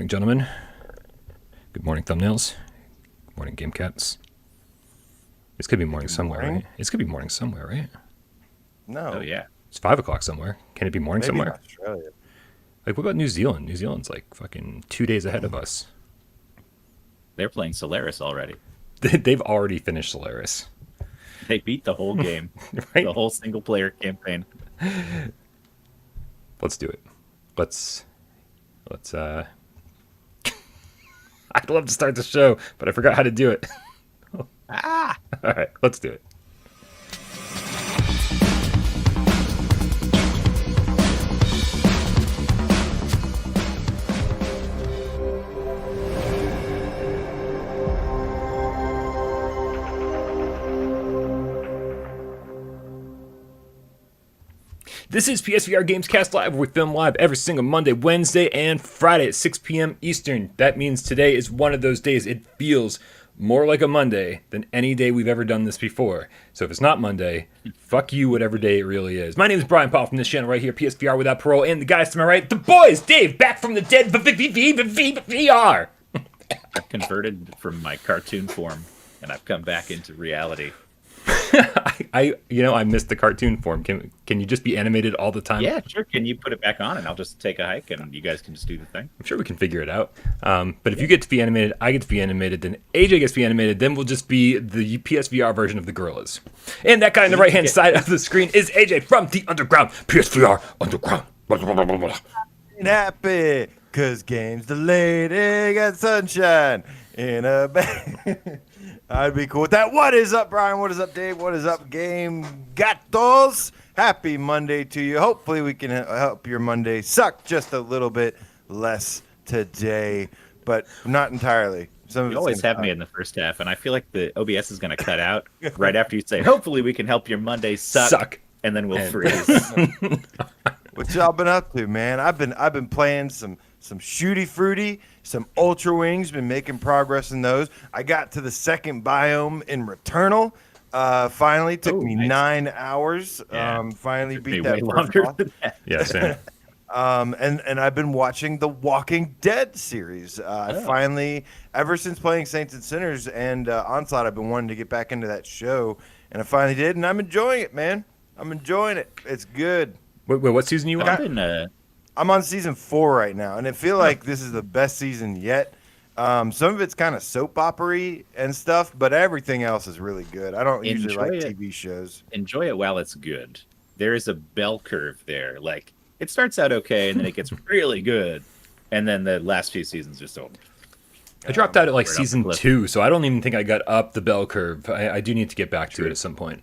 morning, gentlemen. Good morning, thumbnails. Good morning, game cats. It's gonna be morning somewhere, right? It's gonna be morning somewhere, right? No. Oh, yeah. It's 5 o'clock somewhere. Can it be morning Maybe somewhere? in Australia. Like, what about New Zealand? New Zealand's like fucking 2 days ahead of us. They're playing Solaris already. They've already finished Solaris. They beat the whole game. Right? The whole single-player campaign. Let's do it. Let's I'd love to start the show, but I forgot how to do it. Ah! All right, let's do it. This is PSVR GamesCast Live, where we film live every single Monday, Wednesday, and Friday at 6 p.m. Eastern. That means today is one of those days. It feels more like a Monday than any day we've ever done this before. So if it's not Monday, fuck you, whatever day it really is. My name is Brian Paul from this channel right here, PSVR Without Parole, and the guys to my right, the boys, Dave, back from the dead VR. I've converted from my cartoon form, and I've come back into reality. I missed the cartoon form. Can you just be animated all the time? Yeah, sure. Can you put it back on, and I'll just take a hike, and you guys can just do the thing? I'm sure we can figure it out. But if you get to be animated, I get to be animated, then AJ gets to be animated, then we'll just be the PSVR version of the gorillas. And that guy on the right-hand side of the screen is AJ from the Underground, PSVR Underground. Ain't happy, cause games delayed, ain't got sunshine in a bag. I'd be cool with that. What is up, Brian? What is up, Dave? What is up, Game Gatos? Happy Monday to you. Hopefully we can help your Monday suck just a little bit less today, but not entirely. You always have me in the first half, and I feel like the OBS is going to cut out right after you say, hopefully we can help your Monday suck. And then we'll freeze. What y'all been up to, man? I've been playing some Shooty Fruity, some Ultra Wings, been making progress in those. I got to the second biome in Returnal. Finally, took me nice. 9 hours. Yeah. Finally Took beat me that way first longer boss. than that. Yeah, same. And I've been watching the Walking Dead series. I finally, ever since playing Saints and Sinners and Onslaught, I've been wanting to get back into that show, and I finally did, and I'm enjoying it, man. I'm enjoying it. It's good. Wait, what season are you on? I'm on season 4 right now, and I feel like this is the best season yet. Some of it's kind of soap opera-y and stuff, but everything else is really good. I don't usually like TV shows. Enjoy it while it's good. There is a bell curve there. Like, it starts out okay, and then it gets really good, and then the last few seasons just don't. I dropped out at like season 2, so I don't even think I got up the bell curve. I do need to get back to it at some point.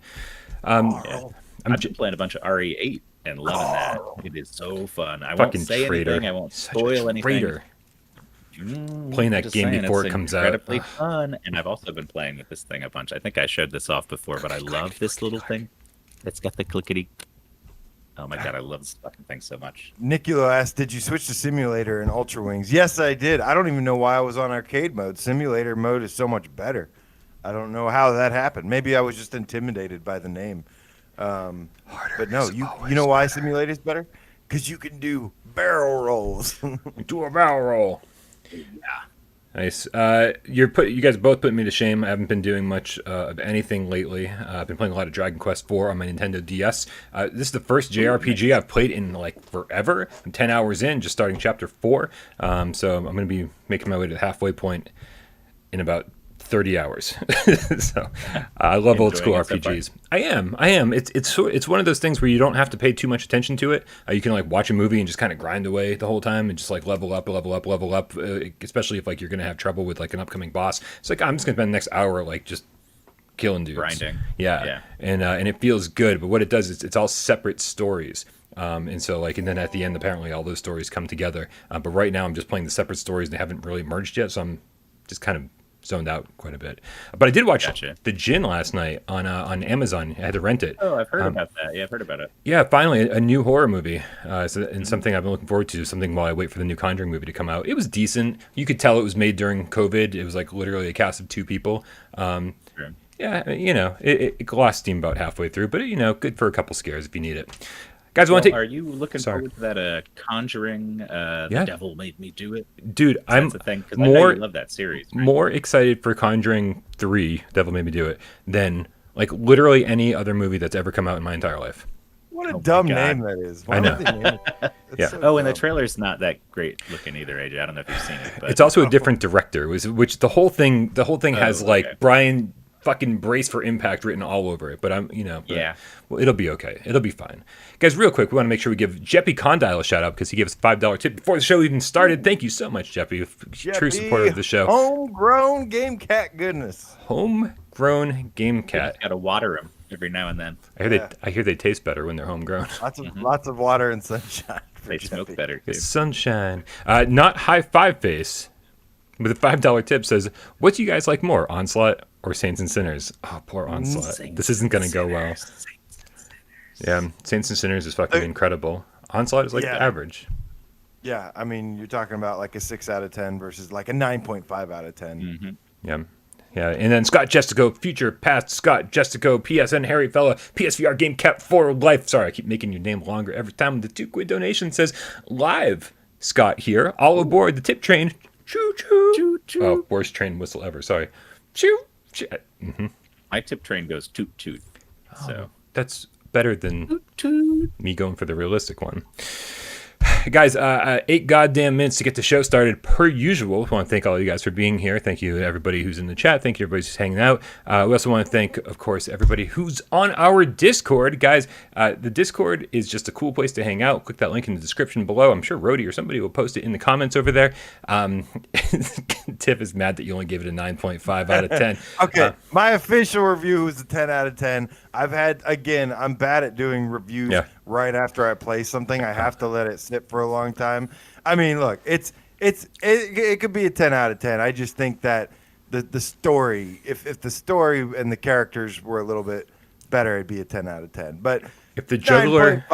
I've been playing a bunch of RE8 and loving that. It is so fun. I Fucking won't say traitor. anything. I won't Such spoil a anything. traitor. Playing that Just game saying, before it's it comes out. incredibly fun, and I've also been playing with this thing a bunch. I think I showed this off before, but I love this little thing. It's got the clickety. Oh my god, I love this fucking thing so much. Niculo asked, did you switch to simulator in Ultra Wings? Yes, I did. I don't even know why I was on arcade mode. Simulator mode is so much better. I don't know how that happened. Maybe I was just intimidated by the name. But no, you know why simulator is better? Because you can do barrel rolls. Do a barrel roll. Yeah. Nice. You guys both put me to shame. I haven't been doing much of anything lately. I've been playing a lot of Dragon Quest IV on my Nintendo DS. This is the first JRPG I've played in like forever. I'm 10 hours in, just starting chapter 4. So I'm going to be making my way to the halfway point in about 30 hours. So I love old school RPGs. I am. It's one of those things where you don't have to pay too much attention to it. You can like watch a movie and just kind of grind away the whole time and just like level up, especially if like you're going to have trouble with like an upcoming boss. It's like I'm just going to spend the next hour like just killing dudes. Grinding. Yeah. And it feels good, but what it does is it's all separate stories. And so like, and then at the end, apparently all those stories come together. But right now I'm just playing the separate stories and they haven't really merged yet. So I'm just kind of zoned out quite a bit. But I did watch The Djinn last night on Amazon. I had to rent it. Oh, I've heard about that. Yeah, I've heard about it. Yeah, finally, a new horror movie. And something I've been looking forward to, something while I wait for the new Conjuring movie to come out. It was decent. You could tell it was made during COVID. It was like literally a cast of 2 people. Sure. Yeah, it lost steam about halfway through, but good for a couple scares if you need it. Guys, want to take? Are you looking Sorry. forward to that Conjuring? Yeah. The Devil Made Me Do It. Dude, I'm That's the thing because I know more you love that series. Right? more excited for Conjuring 3, Devil Made Me Do It, than like literally any other movie that's ever come out in my entire life. What a Oh my dumb God. name that is. Why I know. would they name it that? It's Yeah. so Oh, and the dumb. trailer's not that great looking either, AJ. I don't know if you've seen it, but It's also a different director, which the whole thing has Oh, like okay. Brian fucking Brace for Impact written all over it. But Yeah. Well, it'll be okay. It'll be fine. Guys, real quick, we want to make sure we give Jeppy Condyle a shout out because he gave us a $5 tip before the show even started. Thank you so much, Jeppy. True supporter of the show. Homegrown game cat goodness. Homegrown game cat. Got to water them every now and then. I hear they taste better when they're homegrown. Lots of water and sunshine. for They smoke Jeffy. better too. Sunshine. Not High Five Face with a $5 tip says, what do you guys like more, Onslaught or Saints and Sinners? Oh, poor Onslaught. Saints This isn't going to go well. Yeah, Saints and Sinners is fucking incredible. Onslaught is like Yeah. the average. Yeah, I mean, you're talking about like a 6 out of 10 versus like a 9.5 out of 10. Mm-hmm. Yeah. Yeah, and then Scott Jestico, future, past, Scott Jestico, PSN, Harry Fella, PSVR Game Cap for Life. Sorry, I keep making your name longer every time. The $2 donation says, live, Scott here, all aboard the tip train. Choo choo. Choo choo. Oh, worst train whistle ever. Sorry. Choo choo. My tip train goes toot toot. So That's better than toot toot. me going for the realistic one. Guys, 8 goddamn minutes to get the show started per usual. I want to thank all you guys for being here. Thank you to everybody who's in the chat. Thank you everybody who's hanging out. We also want to thank, of course, everybody who's on our Discord. Guys, the Discord is just a cool place to hang out. Click that link in the description below. I'm sure Rhodey or somebody will post it in the comments over there. Tiff is mad that you only gave it a 9.5 out of 10. Okay, my official review is a 10 out of 10. I'm bad at doing reviews right after I play something. I have to let it sit for a long time. I mean, look, it could be a 10 out of 10. I just think that the story, if the story and the characters were a little bit better, it'd be a 10 out of 10. But If the juggler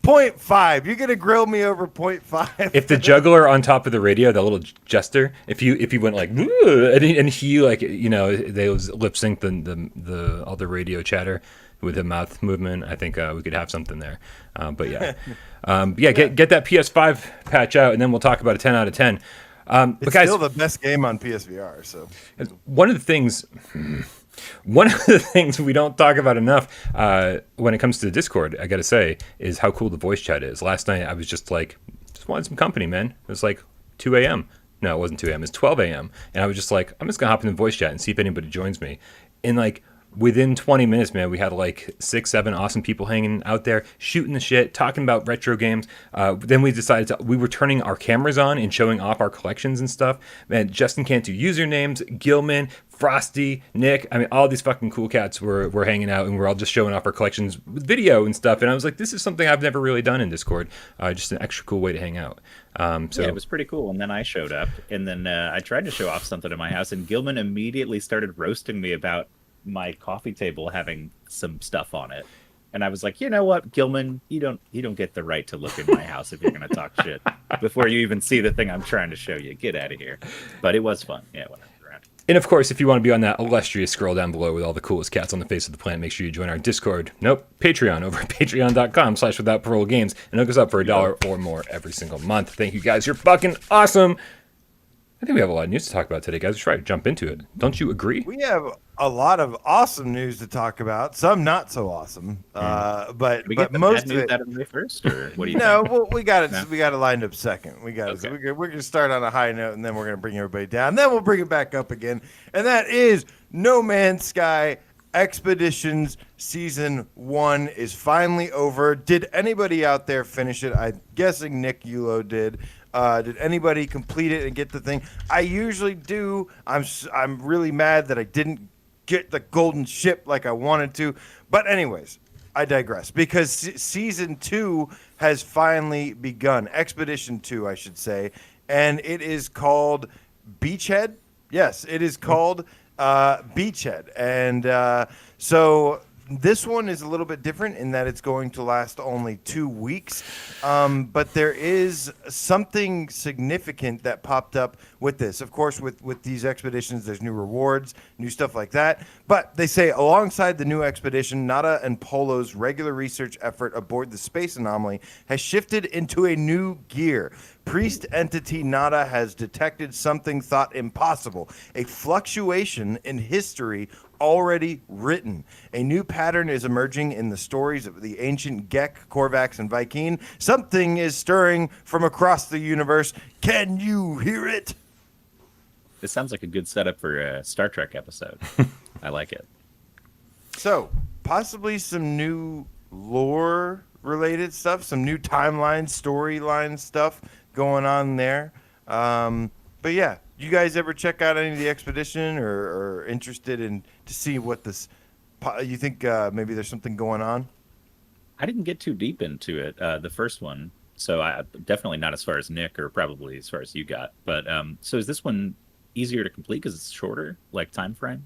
0.5, you're gonna grill me over 0.5. If the juggler on top of the radio, that little jester, if he went like, "Woo," and he like, they was lip sync the all the radio chatter with the mouth movement, I think we could have something there. But yeah, get that PS5 patch out, and then we'll talk about a 10 out of 10. But It's guys, still the best game on PSVR. So one of the things we don't talk about enough when it comes to the Discord, I gotta say, is how cool the voice chat is. Last night I was just wanted some company, man. It was like 2 a.m. No, it wasn't 2 a.m. It's 12 a.m. And I was just like, I'm just gonna hop in the voice chat and see if anybody joins me. And like within 20 minutes, man, we had like 6-7 awesome people hanging out there, shooting the shit, talking about retro games. Then we decided we were turning our cameras on and showing off our collections and stuff. Man, Justin can't do usernames, Gilman, Frosty, Nick. I mean, all these fucking cool cats were hanging out, and we're all just showing off our collections with video and stuff. And I was like, this is something I've never really done in Discord. Just an extra cool way to hang out. So yeah, it was pretty cool. And then I showed up, and then I tried to show off something in my house, and Gilman immediately started roasting me about my coffee table having some stuff on it. And I was like, you know what, Gilman, you don't get the right to look in my house if you're gonna talk shit before you even see the thing I'm trying to show you. Get out of here. But it was fun. Yeah, when I was around. And of course, if you want to be on that illustrious scroll down below with all the coolest cats on the face of the planet, make sure you join our Discord. Patreon over at patreon.com/withoutparolegames. And hook us up for $1 or more every single month. Thank you guys. You're fucking awesome. I think we have a lot of news to talk about today, guys. Let's try to jump into it. Don't you agree? we have a lot of awesome news to talk about. Some not so awesome, but We get the most bad of news it. out of the way first, or what do you No, think? well, we got it. No? We got it lined up second. We got it. Okay. So we're gonna start on a high note, and then we're gonna bring everybody down. Then we'll bring it back up again, and that is No Man's Sky Expeditions Season 1 is finally over. Did anybody out there finish it? I'm guessing Nick Yulo did. Did anybody complete it and get the thing? I usually do. I'm really mad that I didn't get the golden ship like I wanted to. But anyways, I digress, because Season 2 has finally begun. Expedition 2, I should say. And it is called Beachhead. Yes, it is called Beachhead. And so This one is a little bit different in that it's going to last only 2 weeks, but there is something significant that popped up with this. Of course, with these expeditions, there's new rewards, new stuff like that. But they say alongside the new expedition, Nada and Polo's regular research effort aboard the space anomaly has shifted into a new gear. Priest entity Nada has detected something thought impossible, a fluctuation in history already written. A new pattern is emerging in the stories of the ancient Gek, Korvax, and Viking. Something is stirring from across the universe. Can you hear it? This sounds like a good setup for a Star Trek episode. I like it. So, possibly some new lore-related stuff, some new timeline, storyline stuff going on there. But yeah, you guys ever check out any of the expedition or interested in to see what this? You think maybe there's something going on? I didn't get too deep into it, the first one, so I definitely not as far as Nick, or probably as far as you got. But so is this one easier to complete because it's shorter, like time frame?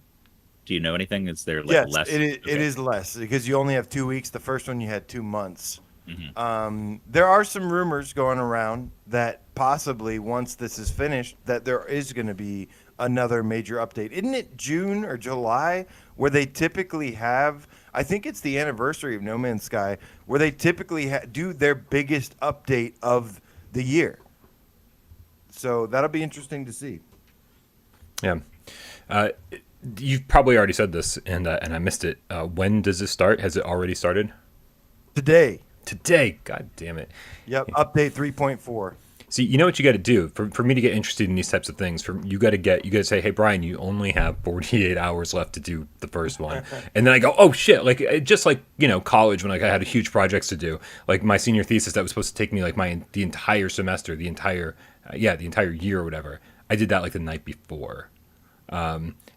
Do you know anything? Is there like Yes, less? it is less because you only have 2 weeks. The first one you had 2 months. There are some rumors going around that possibly once this is finished, that there is going to be another major update. Isn't it June or July where they typically have? I think it's the anniversary of No Man's Sky where they typically do their biggest update of the year. So that'll be interesting to see. Yeah. You've probably already said this, and I missed it. When does this start? Has it already started? Today. God damn it. Yep. Update 3.4. See, you know what you got to do for me to get interested in these types of things. You got to say, hey Brian, you only have 48 hours left to do the first one, and then I go, oh shit, like just like college when like I had huge projects to do, like my senior thesis that was supposed to take me like the entire semester, the entire year or whatever. I did that like the night before.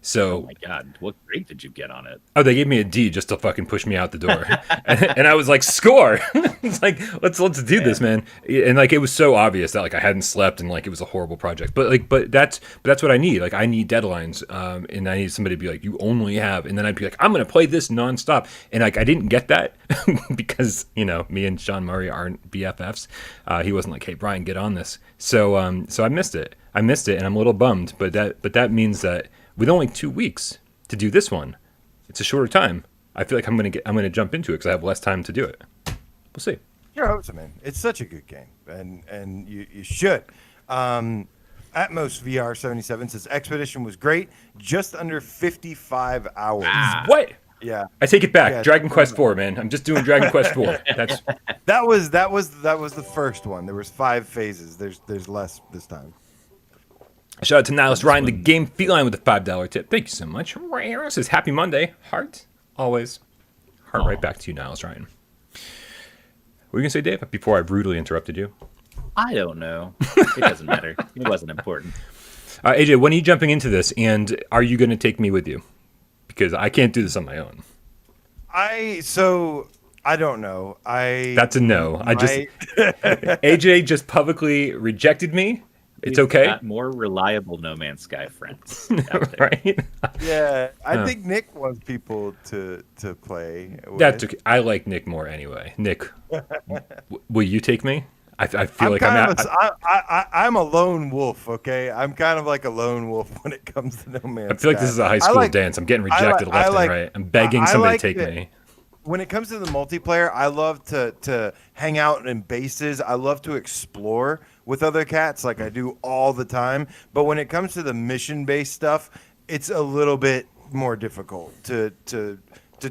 So, oh my god, what grade did you get on it? Oh, they gave me a D just to fucking push me out the door, and I was like, score! It's like let's do this, man. And like it was so obvious that like I hadn't slept and like it was a horrible project. But that's what I need. Like I need deadlines, and I need somebody to be like, you only have, and then I'd be like, I'm gonna play this nonstop, and like I didn't get that because me and Sean Murray aren't BFFs. He wasn't like, hey Brian, get on this. So I missed it, and I'm a little bummed. But that means that with only 2 weeks to do this one, it's a shorter time. I feel like I'm gonna jump into it because I have less time to do it. We'll see. Sure hope so, man. It's such a good game, and you should. Atmos VR 77 says Expedition was great, just under 55 hours. What? Yeah, I take it back. Yeah, Dragon Quest 4, man. I'm just doing Dragon Quest 4. that was the first one. There was 5 phases. There's less this time. Shout out to Nihilus Ryan, the game feline with the $5 tip. Thank you so much. Ryan says happy Monday. Heart, always. Heart right back to you, Nihilus Ryan. What were you going to say, Dave, before I brutally interrupted you? I don't know. It doesn't matter. It wasn't important. AJ, when are you jumping into this, and are you going to take me with you? Because I can't do this on my own. I don't know. That's a no. AJ just publicly rejected me. It's okay. Got more reliable No Man's Sky friends out there. Right? Yeah, I think Nick wants people to play with. That's okay. I like Nick more anyway. Nick, will you take me? I feel like I'm a lone wolf. Okay, I'm kind of like a lone wolf when it comes to No Man's Sky. I feel like this is a high school dance. I'm getting rejected left and right. I'm begging somebody to take me. When it comes to the multiplayer, I love to hang out in bases. I love to explore with other cats like I do all the time. But when it comes to the mission-based stuff, it's a little bit more difficult to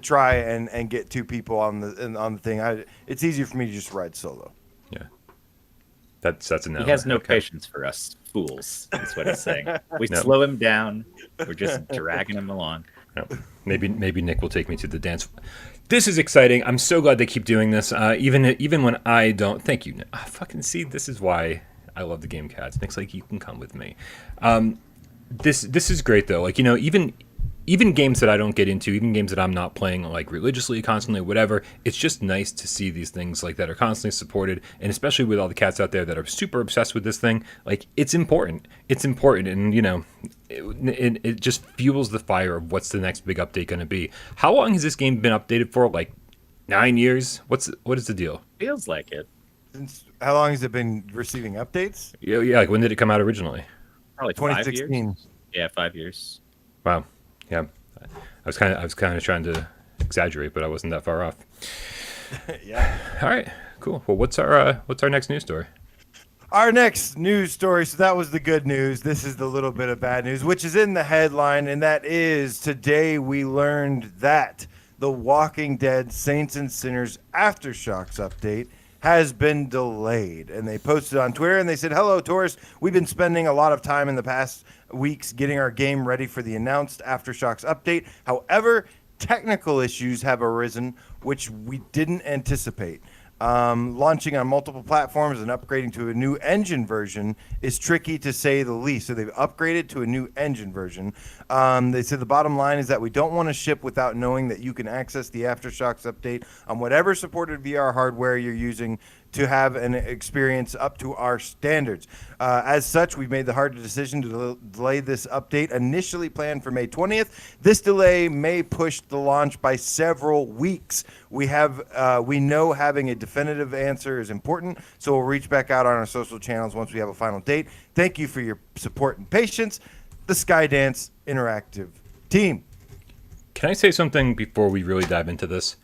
try and get 2 people on the thing. It's easier for me to just ride solo. Yeah, that's a no. He has no patience for us fools. That's what he's saying. We slow him down. We're just dragging him along. No. Maybe Nick will take me to the dance. This is exciting. I'm so glad they keep doing this. Even when I don't. Thank you. Fucking see, this is why I love the Game Cats. Nick's like, you can come with me. This is great though. Like even even games that I don't get into, even games that I'm not playing like religiously, constantly, whatever, it's just nice to see these things like that are constantly supported, and especially with all the cats out there that are super obsessed with this thing, like it's important. It's important, and you know, it just fuels the fire of what's the next big update going to be. How long has this game been updated for? Like 9 years? What is the deal? Feels like it. Since how long has it been receiving updates? Yeah, like when did it come out originally? Probably 5 2016. years. Yeah, 5 years. Wow. Yeah. I was kind of trying to exaggerate, but I wasn't that far off. Yeah. All right. Cool. Well, what's our next news story? Our next news story, so that was the good news. This is the little bit of bad news, which is in the headline, and that is today we learned that the Walking Dead Saints and Sinners Aftershocks update has been delayed. And they posted on Twitter and they said, "Hello, tourists. We've been spending a lot of time in the past weeks getting our game ready for the announced Aftershocks update. However, technical issues have arisen, which we didn't anticipate. Launching on multiple platforms and upgrading to a new engine version is tricky to say the least." So they've upgraded to a new engine version. They said the bottom line is that we don't want to ship without knowing that you can access the Aftershocks update on whatever supported VR hardware you're using to have an experience up to our standards. As such, we've made the hard decision to delay this update, initially planned for May 20th. This delay may push the launch by several weeks. We know having a definitive answer is important, so we'll reach back out on our social channels once we have a final date. Thank you for your support and patience. The Skydance Interactive team. Can I say something before we really dive into this?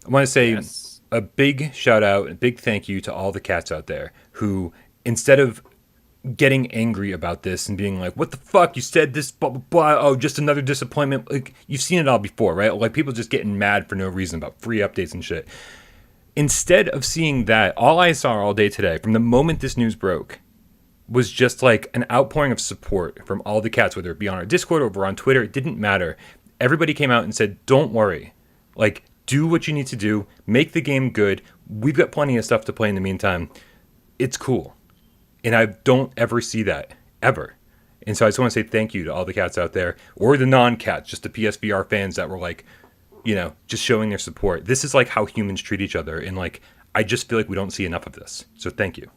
I want to say Yes. a big shout out, a big thank you to all the cats out there who, instead of getting angry about this and being like, "What the fuck? You said this, blah, blah, blah. Oh, just another disappointment." Like, you've seen it all before, right? Like, people just getting mad for no reason about free updates and shit. Instead of seeing that, all I saw all day today, from the moment this news broke, was just like an outpouring of support from all the cats, whether it be on our Discord or over on Twitter. It didn't matter. Everybody came out and said, "Don't worry. Like, do what you need to do. Make the game good. We've got plenty of stuff to play in the meantime. It's cool." And I don't ever see that, ever. And so I just want to say thank you to all the cats out there, or the non-cats, just the PSVR fans that were like, you know, just showing their support. This is like how humans treat each other. And like, I just feel like we don't see enough of this. So thank you.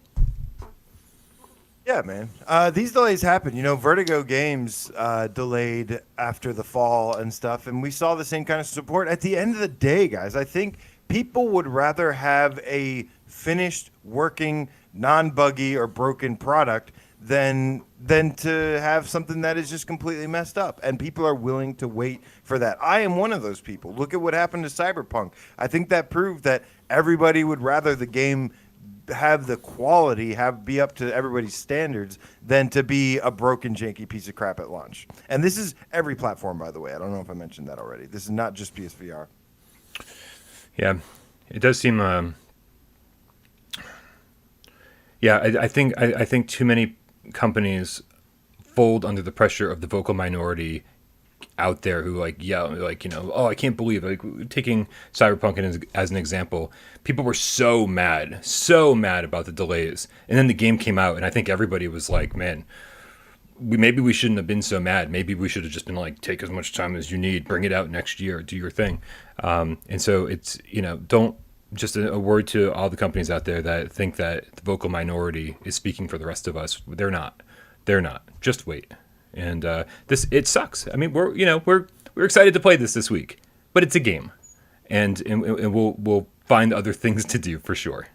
Yeah, man. These delays happen. You know, Vertigo Games delayed after the fall and stuff, and we saw the same kind of support. At the end of the day, guys, I think people would rather have a finished, working, non-buggy or broken product than to have something that is just completely messed up. And people are willing to wait for that. I am one of those people. Look at what happened to Cyberpunk. I think that proved that everybody would rather the game have the quality, be up to everybody's standards, than to be a broken, janky piece of crap at launch. And this is every platform, by the way. I don't know if I mentioned that already. This is not just PSVR. Yeah, it does seem. I think too many companies fold under the pressure of the vocal minority out there who oh, I can't believe, like, taking Cyberpunk as an example. People were so mad about the delays, and then the game came out, and I think everybody was like, man, maybe we shouldn't have been so mad. Maybe we should have just been like, take as much time as you need, bring it out next year, do your thing. And so it's, don't, just a word to all the companies out there that think that the vocal minority is speaking for the rest of us. They're not. Just wait. And it sucks. I mean, we're excited to play this week, but it's a game, and we'll find other things to do for sure.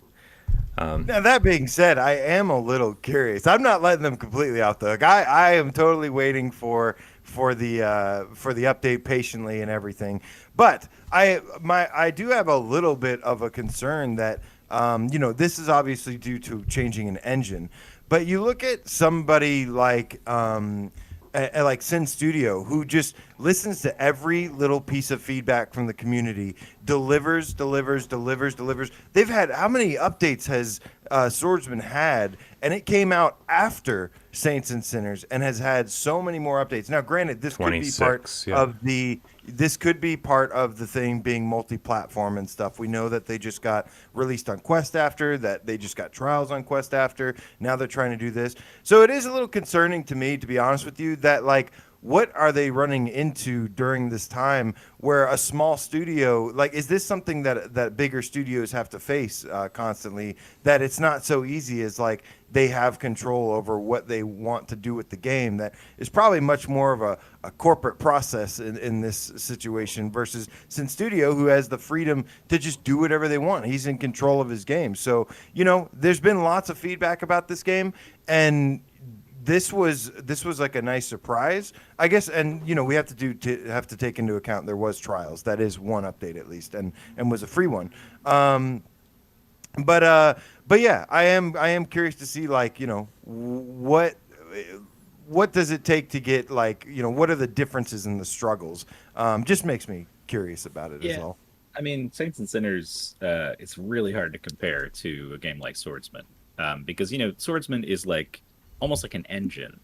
Now, that being said, I am a little curious. I'm not letting them completely off the hook. I am totally waiting for the update patiently and everything. But I do have a little bit of a concern that this is obviously due to changing an engine. But you look at somebody like Sin Studio, who just listens to every little piece of feedback from the community, delivers. They've had, how many updates has Swordsman had? And it came out after Saints and Sinners and has had so many more updates. Now, granted, this could be part of the thing being multi-platform and stuff. We know that they just got released on Quest after, that they just got trials on Quest after. Now they're trying to do this. So it is a little concerning to me, to be honest with you, that like what are they running into during this time where a small studio, like, is this something that bigger studios have to face constantly, that it's not so easy as like they have control over what they want to do with the game, that is probably much more of a corporate process in this situation versus Sin Studio, who has the freedom to just do whatever they want. He's in control of his game. So, there's been lots of feedback about this game, and this was like a nice surprise, I guess. And we have to take into account there was trials. That is one update at least, and was a free one. But yeah, I am curious to see, like, what does it take to get, like, what are the differences in the struggles? Just makes me curious about it as well. I mean, Saints and Sinners, it's really hard to compare to a game like Swordsman, because Swordsman is like almost like an engine,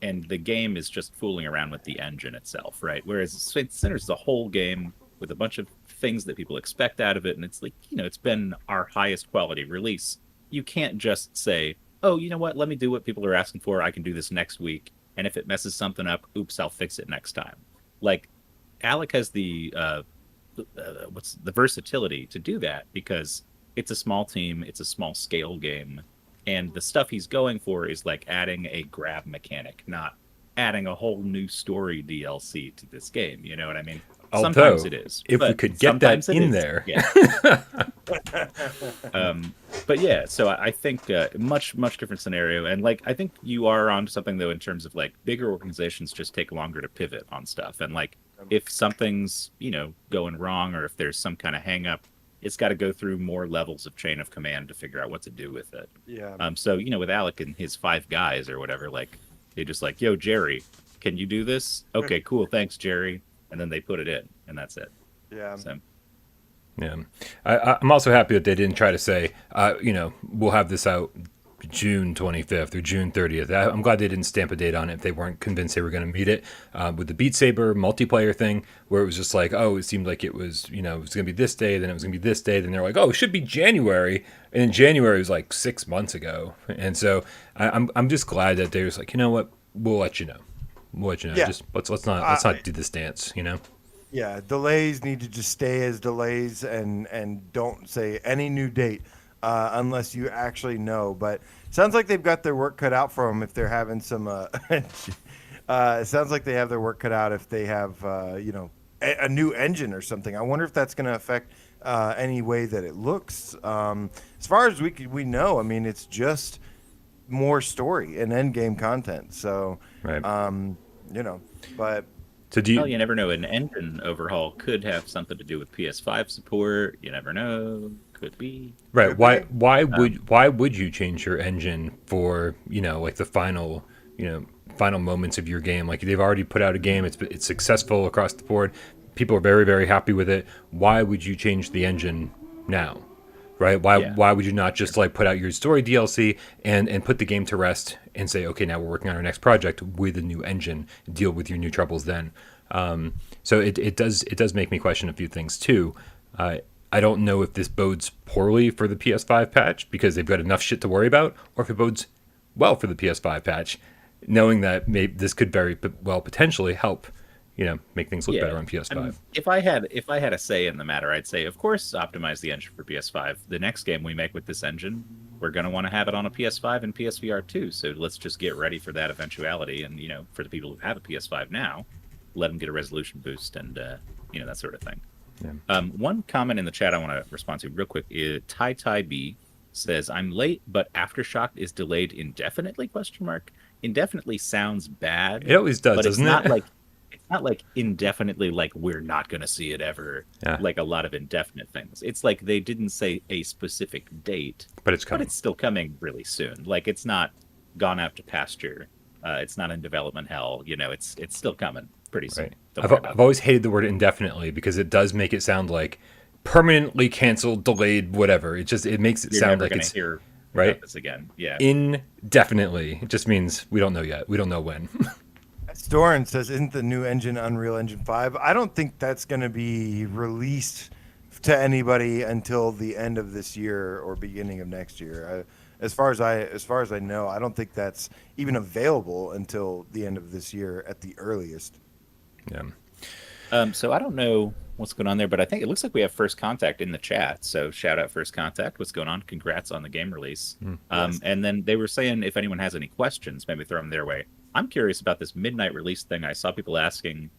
and the game is just fooling around with the engine itself, right? Whereas Saints and Sinners is a whole game with a bunch of things that people expect out of it, and it's like, it's been our highest quality release. You can't just say, oh, you know what, let me do what people are asking for, I can do this next week, and if it messes something up, oops, I'll fix it next time. Like, Alec has the versatility to do that, because it's a small team, it's a small scale game, and the stuff he's going for is like adding a grab mechanic, not adding a whole new story DLC to this game. You know what I mean? Although, sometimes it is. If we could get that in there. Yeah. But yeah, so I think much different scenario. And like, I think you are onto something though, in terms of like bigger organizations just take longer to pivot on stuff. And like, if something's, going wrong, or if there's some kind of hang up, it's got to go through more levels of chain of command to figure out what to do with it. Yeah. So, with Alec and his 5 guys or whatever, like, they just like, yo, Jerry, can you do this? Okay, cool. Thanks, Jerry. And then they put it in, and that's it. Yeah. So. Yeah. I'm also happy that they didn't try to say, we'll have this out June 25th or June 30th. I'm glad they didn't stamp a date on it if they weren't convinced they were going to meet it. With the Beat Saber multiplayer thing, where it was just like, oh, it seemed like it was, it was going to be this day, then it was going to be this day, then they're like, oh, it should be January. And in January was like 6 months ago. And so I'm just glad that they was like, you know what, we'll let you know. We'll let you know. Yeah. Just let's not do this dance, Yeah, delays need to just stay as delays, and don't say any new date unless you actually know. But it sounds like they've got their work cut out for them if they're having some. It sounds like they have their work cut out if they have a new engine or something. I wonder if that's going to affect any way that it looks. As far as we know, I mean, it's just more story and end game content. So, right. But. So you never know. An engine overhaul could have something to do with PS5 support. You never know. Could be. Right. Why would you change your engine for, like the final moments of your game? Like, they've already put out a game. It's successful across the board. People are very, very happy with it. Why would you change the engine now? Right? Why would you not just like put out your story DLC and put the game to rest and say, okay, now we're working on our next project with a new engine, deal with your new troubles then. So it does make me question a few things too. I don't know if this bodes poorly for the PS5 patch because they've got enough shit to worry about, or if it bodes well for the PS5 patch, knowing that maybe this could very well potentially help make things look better on PS5. I mean, if I had a say in the matter, I'd say, of course, optimize the engine for PS5. The next game we make with this engine, we're going to want to have it on a PS5 and PSVR too. So let's just get ready for that eventuality. And, for the people who have a PS5 now, let them get a resolution boost and, that sort of thing. Yeah. One comment in the chat I want to respond to real quick is Tai B says, I'm late, but Aftershock is delayed indefinitely, ? Indefinitely sounds bad. It always does, but doesn't it? It's not like indefinitely, like we're not going to see it ever, like a lot of indefinite things. It's like they didn't say a specific date, but it's coming. But it's still coming really soon. Like, it's not gone out to pasture. It's not in development hell. It's still coming pretty soon. Right. I've always hated the word indefinitely because it does make it sound like permanently canceled, delayed, whatever. It makes it sound like it's hear right this again. Yeah, indefinitely. It just means we don't know yet. We don't know when. Storin says, isn't the new engine Unreal Engine 5? I don't think that's going to be released to anybody until the end of this year or beginning of next year. As far as I know, I don't think that's even available until the end of this year at the earliest. Yeah. So I don't know what's going on there, but I think it looks like we have First Contact in the chat. So shout out First Contact. What's going on? Congrats on the game release. Yes. And then they were saying if anyone has any questions, maybe throw them their way. I'm curious about this midnight release thing. I saw people asking,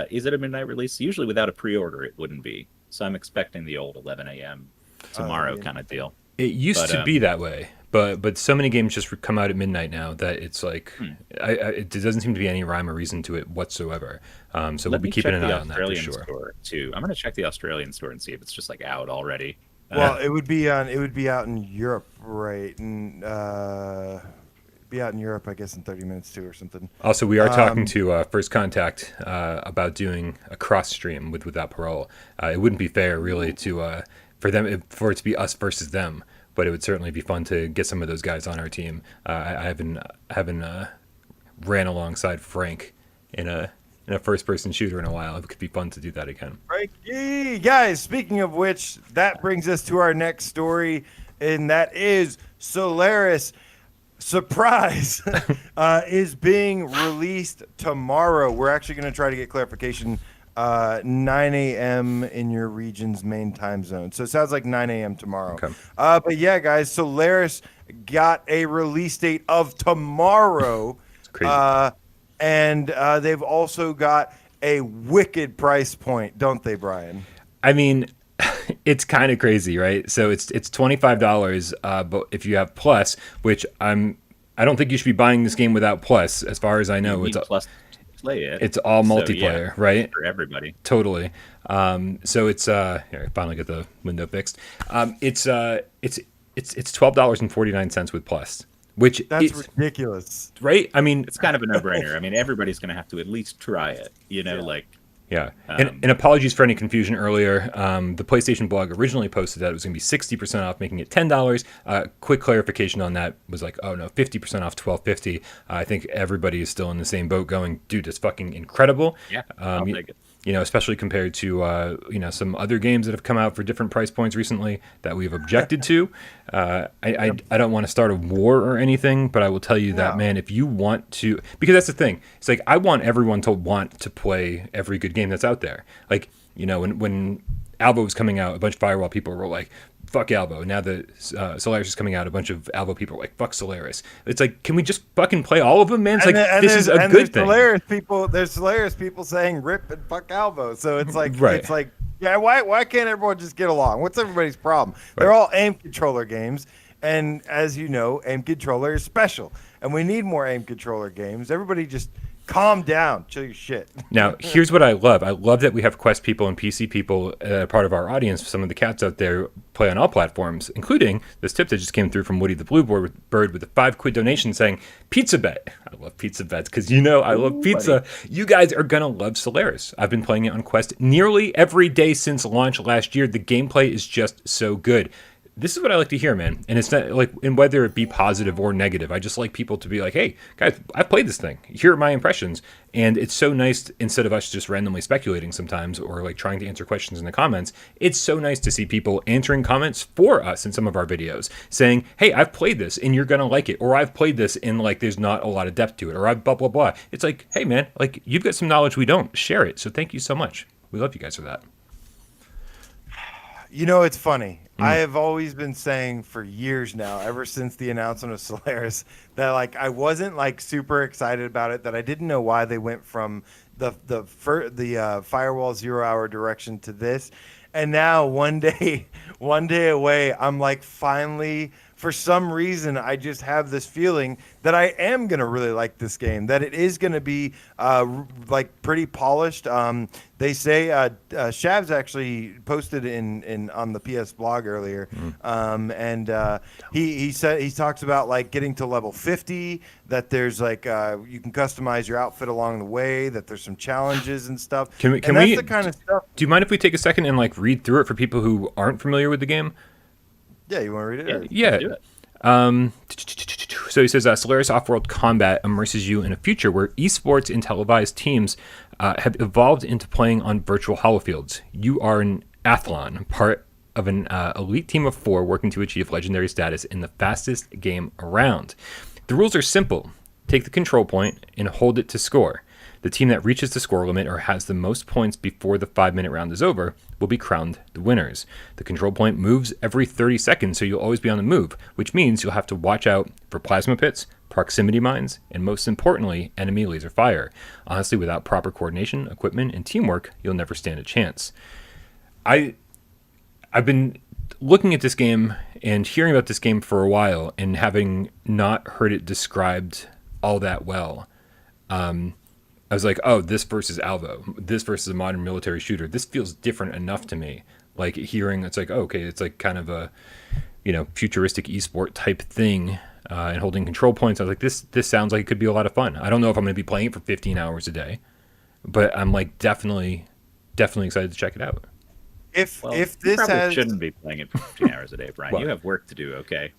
is it a midnight release? Usually without a pre-order, it wouldn't be. So I'm expecting the old 11 a.m. tomorrow kind of deal. It used to be that way, but so many games just come out at midnight now that it's like it doesn't seem to be any rhyme or reason to it whatsoever. So we'll be keeping an eye on that for sure. Store too. I'm going to check the Australian store and see if it's just like out already. Well, it would be out in Europe, right? And be out in Europe, I guess, in 30 minutes too, or something. Also, we are talking to First Contact about doing a cross stream without Parole. It wouldn't be fair, really, to for it to be us versus them. But it would certainly be fun to get some of those guys on our team. I haven't ran alongside Frank in a first-person shooter in a while. It could be fun to do that again. Frankie, guys. Speaking of which, that brings us to our next story, and that is Solaris. Surprise is being released tomorrow. We're actually going to try to get clarification 9 a.m. in your region's main time zone. So it sounds like 9 a.m. tomorrow. Okay. But yeah, guys, Solaris got a release date of tomorrow. It's crazy. And they've also got a wicked price point, don't they, Brian? I mean, it's kind of crazy, right? So it's $25, but if you have Plus, which I don't think you should be buying this game without Plus, as far as I know. It's Plus. Play it. It's all multiplayer, right? For everybody. Totally. So it's here, I finally get the window fixed. It's $12.49 with Plus, which that's is ridiculous, right? I mean, it's kind of a no-brainer. I mean, everybody's going to have to at least try it. Yeah. And apologies for any confusion earlier. The PlayStation blog originally posted that it was going to be 60% off, making it $10. Quick clarification on that was like, oh no, 50% off, $12.50. I think everybody is still in the same boat going, dude, it's fucking incredible. Yeah, I'll take it. Especially compared to, some other games that have come out for different price points recently that we've objected to. I don't want to start a war or anything, but I will tell you that, man, if you want to, because that's the thing. It's like, I want everyone to want to play every good game that's out there. Like, when Albo was coming out, a bunch of Firewall people were like, fuck Albo. Now that Solaris is coming out, a bunch of Albo people are like, fuck Solaris. It's like, can we just fucking play all of them, man? It's this is a good thing. There's Solaris people saying rip and fuck Albo. So it's like, right. It's like, yeah, why can't everyone just get along? What's everybody's problem? Right. They're all aim controller games. And as you know, aim controller is special. And we need more aim controller games. Everybody just calm down, chill your shit. Now, here's what I love. I love that we have Quest people and PC people, part of our audience. Some of the cats out there play on all platforms, including this tip that just came through from Woody the Blue Bird with a $5 donation saying, pizza bet. I love pizza bets because I love pizza. Buddy. You guys are going to love Solaris. I've been playing it on Quest nearly every day since launch last year. The gameplay is just so good. This is what I like to hear, man. And it's not like, and whether it be positive or negative, I just like people to be like, hey, guys, I've played this thing. Here are my impressions. And it's so nice, instead of us just randomly speculating sometimes or like trying to answer questions in the comments, it's so nice to see people answering comments for us in some of our videos saying, hey, I've played this and you're going to like it. Or I've played this and like there's not a lot of depth to it. Or I've blah, blah, blah. It's like, hey, man, like you've got some knowledge we don't. Share it. So thank you so much. We love you guys for that. It's funny. I have always been saying for years now, ever since the announcement of Solaris, that like I wasn't like super excited about it. That I didn't know why they went from the Firewall 0 hour direction to this, and now one day away, I'm like finally. For some reason, I just have this feeling that I am going to really like this game, that it is going to be like pretty polished. They say Shavs actually posted in on the PS blog earlier, and he said he talks about like getting to level 50, that there's like you can customize your outfit along the way, that there's some challenges and stuff. That's the kind of stuff. Do you mind if we take a second and like read through it for people who aren't familiar with the game? Yeah, you want to read it? Yeah. Do it. So he says, Solaris Off-World Combat immerses you in a future where esports and televised teams have evolved into playing on virtual holofields. You are an Athlon, part of an elite team of 4 working to achieve legendary status in the fastest game around. The rules are simple. Take the control point and hold it to score. The team that reaches the score limit or has the most points before the 5-minute round is over will be crowned the winners. The control point moves every 30 seconds, so you'll always be on the move, which means you'll have to watch out for plasma pits, proximity mines, and most importantly, enemy laser fire. Honestly, without proper coordination, equipment, and teamwork, you'll never stand a chance. I've been looking at this game and hearing about this game for a while, and having not heard it described all that well. I was like, oh, this versus Alvo, this versus a modern military shooter. This feels different enough to me. Like hearing, it's like, oh, okay, it's like kind of a, futuristic esport type thing, and holding control points. I was like, this sounds like it could be a lot of fun. I don't know if I'm going to be playing it for 15 hours a day, but I'm like definitely excited to check it out. If you this shouldn't be playing it for 15 hours a day, Brian. Well, you have work to do. Okay.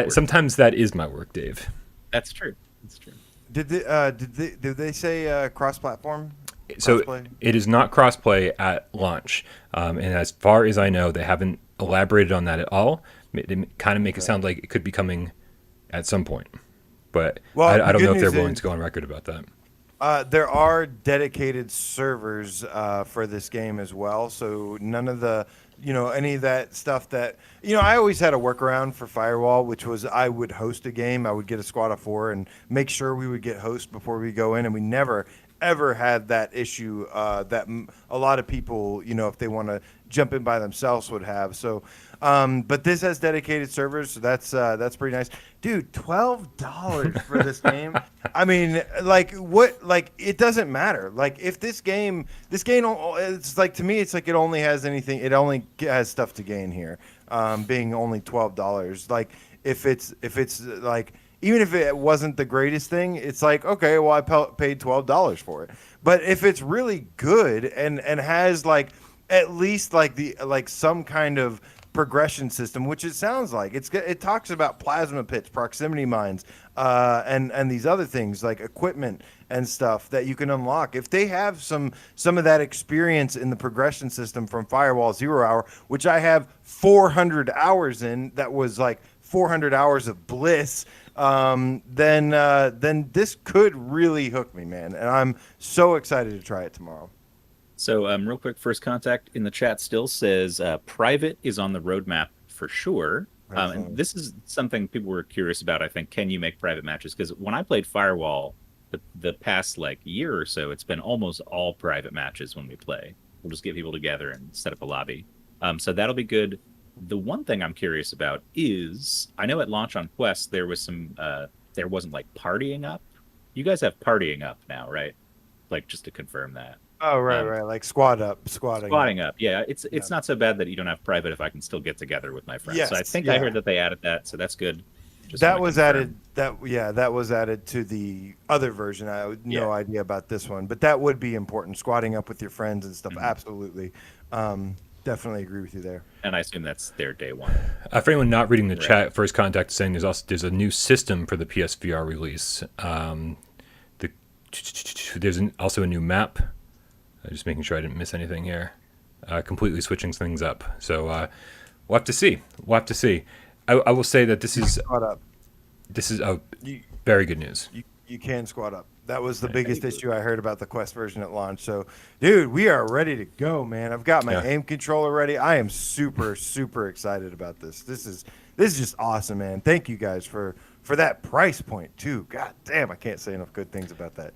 Sometimes that is my work, Dave. That's true. That's true. Did they say cross-platform? So Crossplay? it is not crossplay at launch, and as far as I know, they haven't elaborated on that at all. They kind of make it sound like it could be coming at some point, but I don't know if they're willing to go on record about that. There are dedicated servers for this game as well, so none of the any of that stuff that I always had a workaround for Firewall, which was I would host a game. I would get a squad of 4 and make sure we would get host before we go in, and we never ever had that issue that a lot of people if they want to jump in by themselves would have. So but this has dedicated servers, so that's pretty nice. Dude, $12 for this game. I mean, it doesn't matter. Like if this game, it's like, to me, it's like it only has stuff to gain here, being only $12. Like if it's like, even if it wasn't the greatest thing, it's like, okay, well, I paid $12 for it. But if it's really good and has like at least like some kind of progression system, which it sounds like it talks about plasma pits, proximity mines, and these other things like equipment and stuff that you can unlock. If they have some of that experience in the progression system from Firewall 0 Hour, which I have 400 hours in, that was like 400 hours of bliss, then this could really hook me, man, and I'm so excited to try it tomorrow. So, real quick, First Contact in the chat still says private is on the roadmap for sure. And this is something people were curious about, I think. Can you make private matches? Because when I played Firewall the past year or so, it's been almost all private matches when we play. We'll just get people together and set up a lobby. So that'll be good. The one thing I'm curious about is, I know at launch on Quest there was there wasn't partying up. You guys have partying up now, right? Just to confirm that. Oh, right. Like squatting up. Yeah, it's not so bad that you don't have private if I can still get together with my friends. Yes, so I think I heard that they added that, so that's good. That was added. That was added to the other version. I had no idea about this one, but that would be important. Squatting up with your friends and stuff. Mm-hmm. Absolutely. Definitely agree with you there. And I assume that's their day one. For anyone not reading the chat, First Contact is saying there's a new system for the PSVR release. There's also a new map. Just making sure I didn't miss anything here. Completely switching things up. So we'll have to see. I will say that this is very good news. You can squat up. That was the biggest issue I heard about the Quest version at launch. So, dude, we are ready to go, man. I've got my aim controller ready. I am super, super excited about this. This is just awesome, man. Thank you guys for that price point too. God damn, I can't say enough good things about that.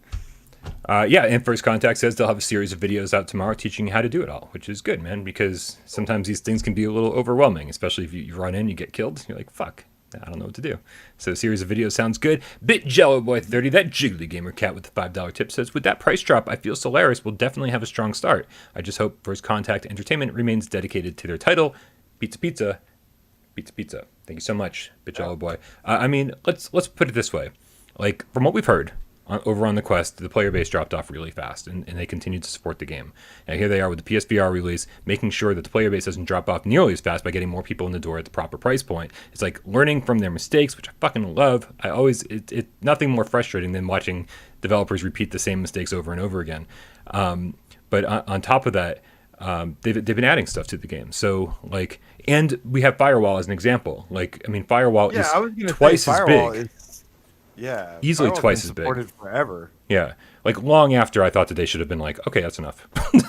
And First Contact says they'll have a series of videos out tomorrow teaching you how to do it all, which is good, man, because sometimes these things can be a little overwhelming, especially if you run in, you get killed, you're like, fuck, I don't know what to do. So a series of videos sounds good. BitJelloBoy30, that jiggly gamer cat with the $5 tip, says, with that price drop, I feel Solaris will definitely have a strong start. I just hope First Contact Entertainment remains dedicated to their title, Pizza Pizza, Pizza Pizza. Thank you so much, BitJelloBoy. I mean, let's put it this way. From what we've heard, over on the Quest, the player base dropped off really fast, and they continue to support the game. Now here they are with the PSVR release, making sure that the player base doesn't drop off nearly as fast by getting more people in the door at the proper price point. It's like learning from their mistakes, which I fucking love. It's nothing more frustrating than watching developers repeat the same mistakes over and over again. But on top of that, they've been adding stuff to the game. So like, and we have Firewall as an example. Like, I mean, Firewall is I was gonna twice say as Firewall big. Firewall's Easily been twice as big. supported forever. Yeah, like long after I thought that they should have been like, okay, that's enough.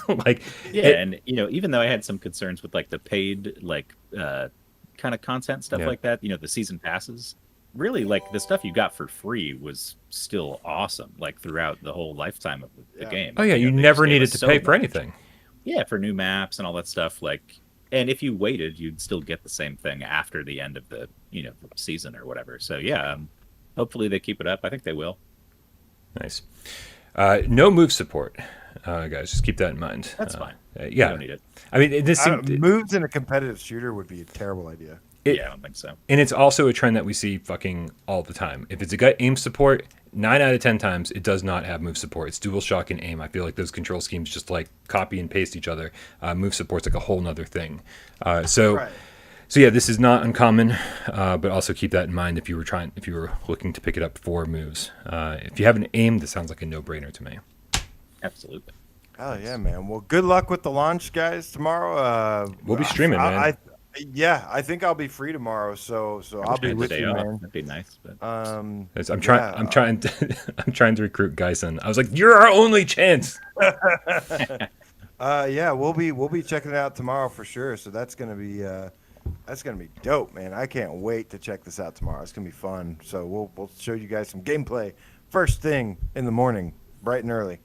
Like, And even though I had some concerns with like the paid like kind of content stuff like that, the season passes, really like the stuff you got for free was still awesome, like throughout the whole lifetime of the game. Oh yeah, you never needed to pay for anything. Yeah, for new maps and all that stuff. Like, and if you waited, you'd still get the same thing after the end of the the season or whatever. So yeah, hopefully they keep it up. I think they will. Nice. No move support, guys. Just keep that in mind. That's fine. Yeah, you don't need it. I mean, this moves in a competitive shooter would be a terrible idea. Yeah, I don't think so. And it's also a trend that we see fucking all the time. If it's got aim support, 9 out of 10 times it does not have move support. It's dual shock and aim. I feel like those control schemes just like copy and paste each other. Move support's like a whole nother thing. So yeah, this is not uncommon, but also keep that in mind if you were looking to pick it up for moves. If you have an aim, this sounds like a no-brainer to me. Absolutely. Oh yeah, man. Well, good luck with the launch, guys. Tomorrow, we'll be streaming, man. I think I'll be free tomorrow, so I'll be with you, man. That'd be nice. But I'm trying to recruit Geisen. I was like, you're our only chance. Yeah, we'll be checking it out tomorrow for sure. So that's gonna be dope, man. I can't wait to check this out tomorrow. It's gonna be fun. So we'll show you guys some gameplay first thing in the morning, bright and early.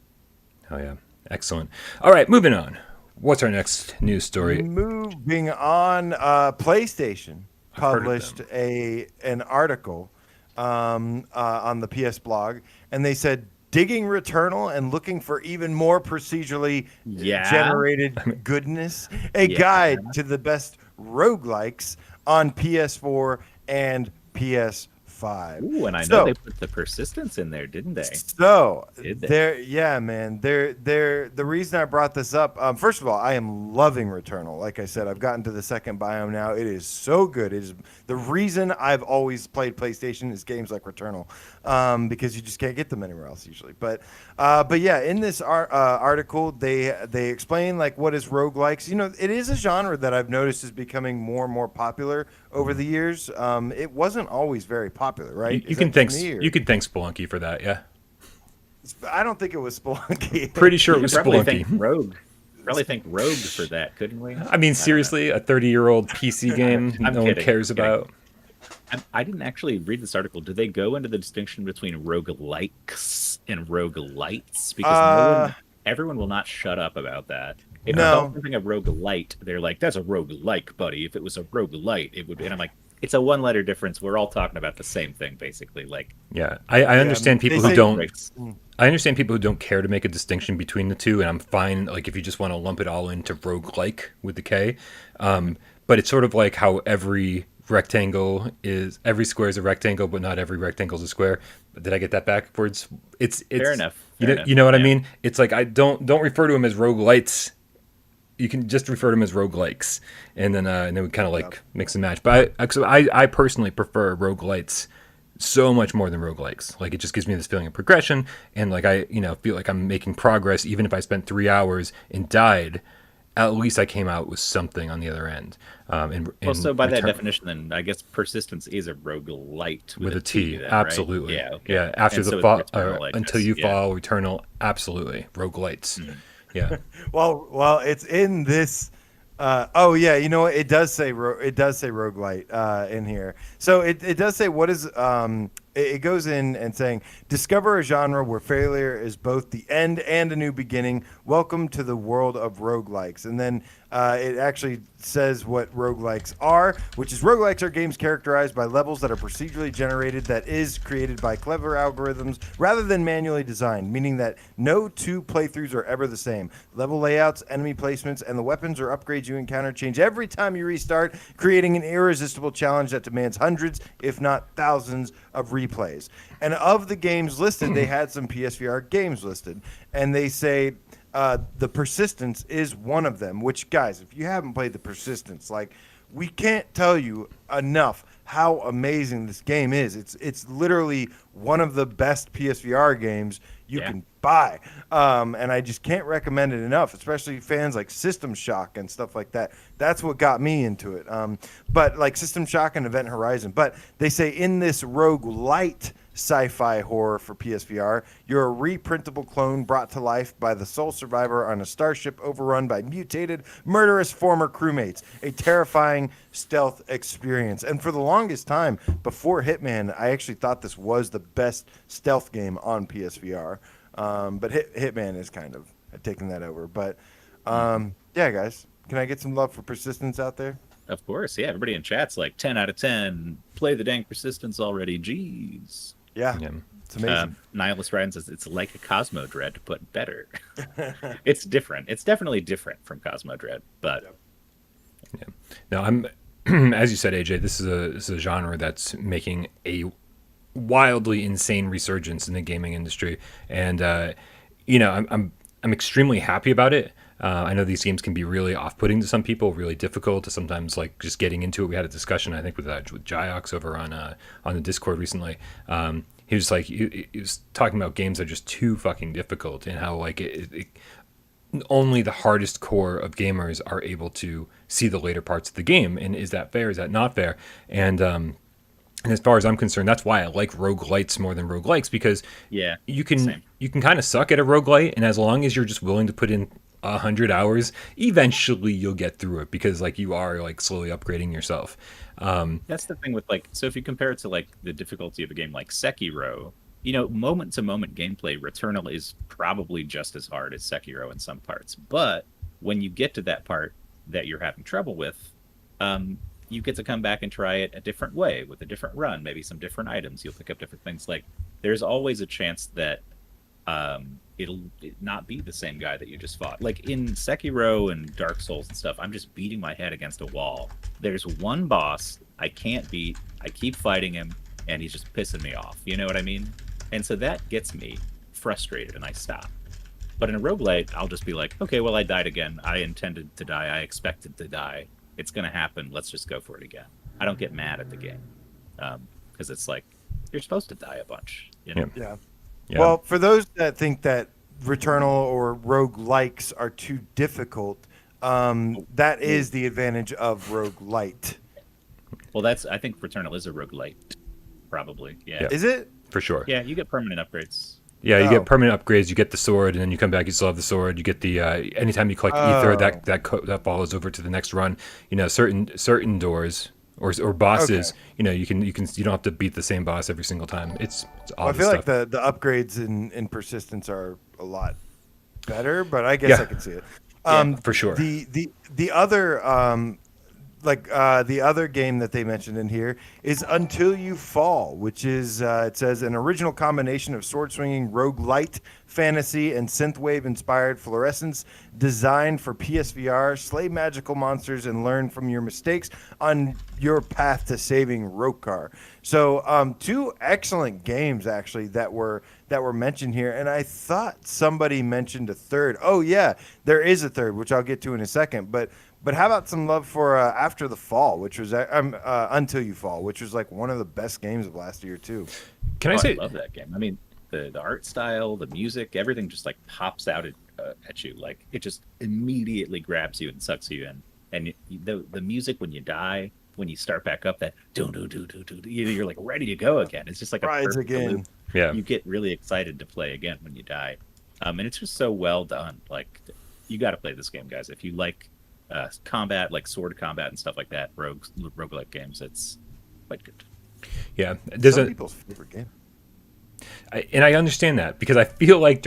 Oh yeah, excellent. All right, moving on. What's our next news story? Moving on, PlayStation published an article on the PS blog, and they said digging Returnal and looking for even more procedurally generated goodness, a guide to the best roguelikes on PS4 and PS5. Ooh, and I know they put the persistence in there, didn't they? So man. The reason I brought this up, first of all, I am loving Returnal. Like I said, I've gotten to the second biome now. It is so good. It is the reason I've always played PlayStation is games like Returnal, because you just can't get them anywhere else usually. But yeah, in this article, they explain like what is roguelikes. It is a genre that I've noticed is becoming more and more popular over the years. It wasn't always very popular, right? You can thank Spelunky for that, yeah. I don't think it was Spelunky. Pretty sure it was Spelunky. Probably thank Rogue for that, couldn't we? I mean, seriously, a 30-year-old PC game no one cares about. I didn't actually read this article. Do they go into the distinction between roguelikes and rogue-lites? Because everyone will not shut up about that. If I call something a roguelite, they're like, that's a roguelike, buddy. If it was a roguelite, it would be. And I'm like, it's a one-letter difference. We're all talking about the same thing, basically. Like, yeah, I understand people who don't. I understand people who don't care to make a distinction between the two, and I'm fine. Like, if you just want to lump it all into roguelike with the K, but it's sort of like how every square is a rectangle, but not every rectangle is a square. Did I get that backwards? It's fair enough. You know what I mean? It's like I don't refer to them as roguelites. You can just refer to them as roguelikes, and then we kind of like mix and match. But I personally prefer roguelites so much more than roguelikes. Like, it just gives me this feeling of progression, and like I feel like I'm making progress even if I spent 3 hours and died. At least I came out with something on the other end. So by that definition, then I guess persistence is a roguelite with a T. Then, absolutely. Right? Yeah. Okay. Yeah. After and the fall, until you fall, Returnal. Absolutely, roguelites. Mm-hmm. Yeah. well, it's in this. You know what? It does say roguelite in here. So it does say what is. It goes in and saying, discover a genre where failure is both the end and a new beginning. Welcome to the world of roguelikes. And then it actually says what roguelikes are, which is roguelikes are games characterized by levels that are procedurally generated, that is created by clever algorithms rather than manually designed, meaning that no two playthroughs are ever the same. Level layouts, enemy placements, and the weapons or upgrades you encounter change every time you restart, creating an irresistible challenge that demands hundreds, if not thousands, of replays. And of the games listed, they had some PSVR games listed, and they say the Persistence is one of them, which, guys, if you haven't played the Persistence, like, we can't tell you enough how amazing this game is. It's literally one of the best PSVR games you can buy. And I just can't recommend it enough, especially fans like System Shock and stuff like that. That's what got me into it. But like System Shock and Event Horizon. But they say in this roguelite sci-fi horror for PSVR, you're a reprintable clone brought to life by the sole survivor on a starship overrun by mutated, murderous former crewmates. A terrifying stealth experience. And for the longest time, before Hitman, I actually thought this was the best stealth game on PSVR. But Hitman is kind of taking that over. But yeah, guys, can I get some love for Persistence out there? Of course, yeah. Everybody in chat's like 10 out of 10. Play the dang Persistence already. Jeez. Yeah. It's amazing. Nihilist Ryan says it's like a Cosmo Dread, but better. It's different. It's definitely different from Cosmo Dread, but No, I'm as you said, AJ. This is a genre that's making a wildly insane resurgence in the gaming industry, and I'm extremely happy about it. I know these games can be really off-putting to some people, really difficult to sometimes like just getting into it. We had a discussion, I think, with Jyox over on the Discord recently. He was like, he was talking about games that are just too fucking difficult, and how like only the hardest core of gamers are able to see the later parts of the game. And is that fair? Is that not fair? And as far as I'm concerned, that's why I like roguelites more than roguelikes, because you can kind of suck at a roguelite, and as long as you're just willing to put in 100 hours, eventually you'll get through it, because like you are like slowly upgrading yourself. That's the thing with like, so if you compare it to like the difficulty of a game like Sekiro, moment to moment gameplay, Returnal is probably just as hard as Sekiro in some parts. But when you get to that part that you're having trouble with, you get to come back and try it a different way with a different run, maybe some different items. You'll pick up different things. Like there's always a chance that it'll not be the same guy that you just fought. Like in Sekiro and Dark Souls and stuff, I'm just beating my head against a wall. There's one boss I can't beat. I keep fighting him, and he's just pissing me off. You know what I mean? And so that gets me frustrated, and I stop. But in a roguelite, I'll just be like, okay, well, I died again. I intended to die. I expected to die. It's going to happen. Let's just go for it again. I don't get mad at the game, because it's like, you're supposed to die a bunch. Yeah. Well, for those that think that Returnal or roguelikes are too difficult, that is the advantage of roguelite. Well, I think Returnal is a roguelite, probably. Yeah. Is it? For sure. Yeah, you get permanent upgrades. Yeah, you get permanent upgrades. You get the sword, and then you come back. You still have the sword. You get the anytime you collect ether, that follows over to the next run. Certain doors or bosses. Okay. You don't have to beat the same boss every single time. It's all. I feel stuff. like the upgrades in Persistence are a lot better, but I guess I can see it. For sure. The other the other game that they mentioned in here is Until You Fall, which is, it says, an original combination of sword-swinging roguelite, fantasy, and synthwave-inspired fluorescence designed for PSVR. Slay magical monsters and learn from your mistakes on your path to saving Roque. So two excellent games, actually, that were mentioned here, and I thought somebody mentioned a third. Oh, yeah, there is a third, which I'll get to in a second, But how about some love for After the Fall, which was Until You Fall, which was like one of the best games of last year too. I love that game. I mean, the art style, the music, everything just like pops out at you. Like it just immediately grabs you and sucks you in. And the music when you die, when you start back up, that do, you're like ready to go again. It's just like a perfect again. loop. Yeah, you get really excited to play again when you die, and it's just so well done. Like you got to play this game, guys, if you like combat, like sword combat and stuff like that. Roguelike games, it's quite good. Yeah, there's some people's favorite game. And I understand that, because I feel like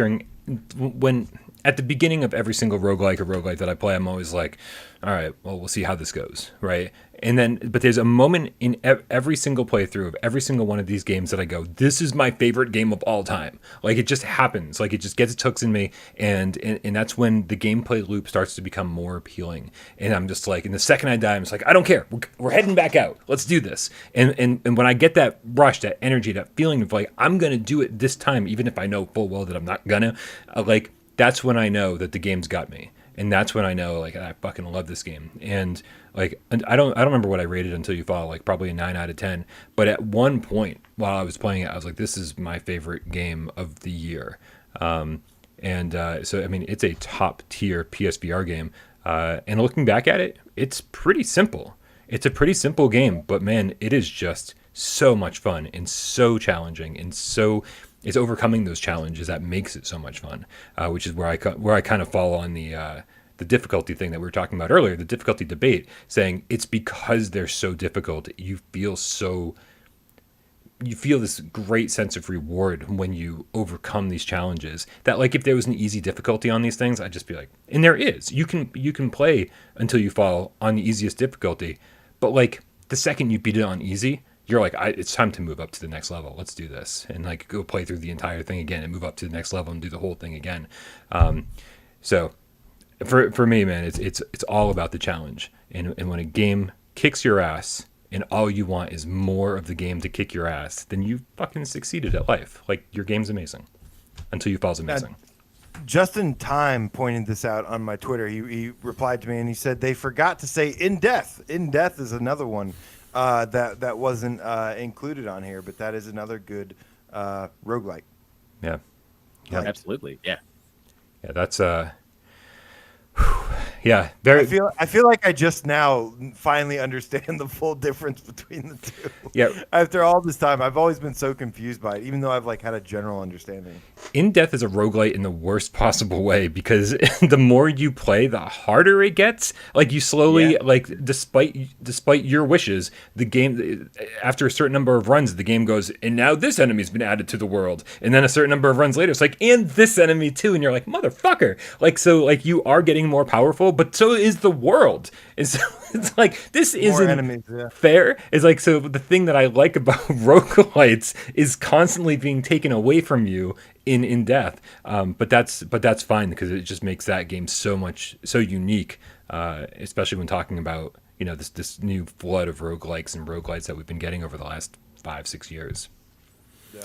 when at the beginning of every single roguelike that I play, I'm always like, all right, well, we'll see how this goes, right? But there's a moment in every single playthrough of every single one of these games that I go, this is my favorite game of all time. Like it just happens, like it just gets its hooks in me, and that's when the gameplay loop starts to become more appealing. And I'm just like, and the second I die, I'm just like, I don't care, we're heading back out, let's do this. And when I get that rush, that energy, that feeling of like, I'm gonna do it this time, even if I know full well that I'm not gonna, like that's when I know that the game's got me. and that's when I know like I fucking love this game. And like I don't remember what I rated Until You Fall, like probably a 9 out of 10. But at one point while I was playing it, I was like, this is my favorite game of the year. So I mean, it's a top tier PSVR game. And looking back at it, it's pretty simple. It's a pretty simple game, but man, it is just so much fun and so challenging, and so it's overcoming those challenges that makes it so much fun. Which is where I kind of fall on the difficulty thing that we were talking about earlier, the difficulty debate, saying it's because they're so difficult, you feel this great sense of reward when you overcome these challenges. That like if there was an easy difficulty on these things, I'd just be like, and there is. You can play Until You Fall on the easiest difficulty, but like the second you beat it on easy, you're like, it's time to move up to the next level. Let's do this, and like go play through the entire thing again and move up to the next level and do the whole thing again. So for me, man, it's all about the challenge, and when a game kicks your ass, and all you want is more of the game to kick your ass, then you fucking succeeded at life. Like, your game's amazing. Until You Fall's amazing. Justin Time pointed this out on my Twitter. He replied to me and he said they forgot to say In Death. In Death is another one that wasn't included on here, but that is another good roguelike. Yeah. Absolutely. Yeah. Yeah, that's yeah, very. I feel like I just now finally understand the full difference between the two. Yeah. After all this time, I've always been so confused by it, even though I've like had a general understanding. In Death is a roguelite in the worst possible way, because the more you play, the harder it gets. Like you slowly, like despite your wishes, the game after a certain number of runs, the game goes, and now this enemy's been added to the world, and then a certain number of runs later, it's like, and this enemy too, and you're like, motherfucker, like so, like you are getting more powerful, but so is the world. And so it's like, this isn't enemies, fair. It's like, so the thing that I like about roguelites is constantly being taken away from you in Death. But that's fine, because it just makes that game so unique, especially when talking about, you know, this new flood of roguelikes and roguelites that we've been getting over the last 5-6 years. Yeah.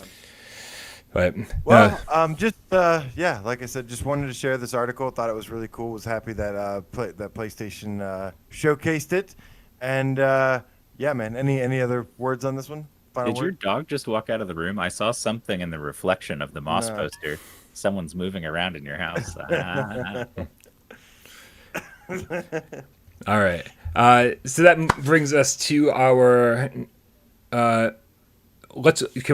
But like I said, just wanted to share this article. Thought it was really cool. Was happy that that PlayStation showcased it. And man, any other words on this one? Did your dog just walk out of the room? I saw something in the reflection of the Moss poster. Someone's moving around in your house. All right. So that brings us to our. Can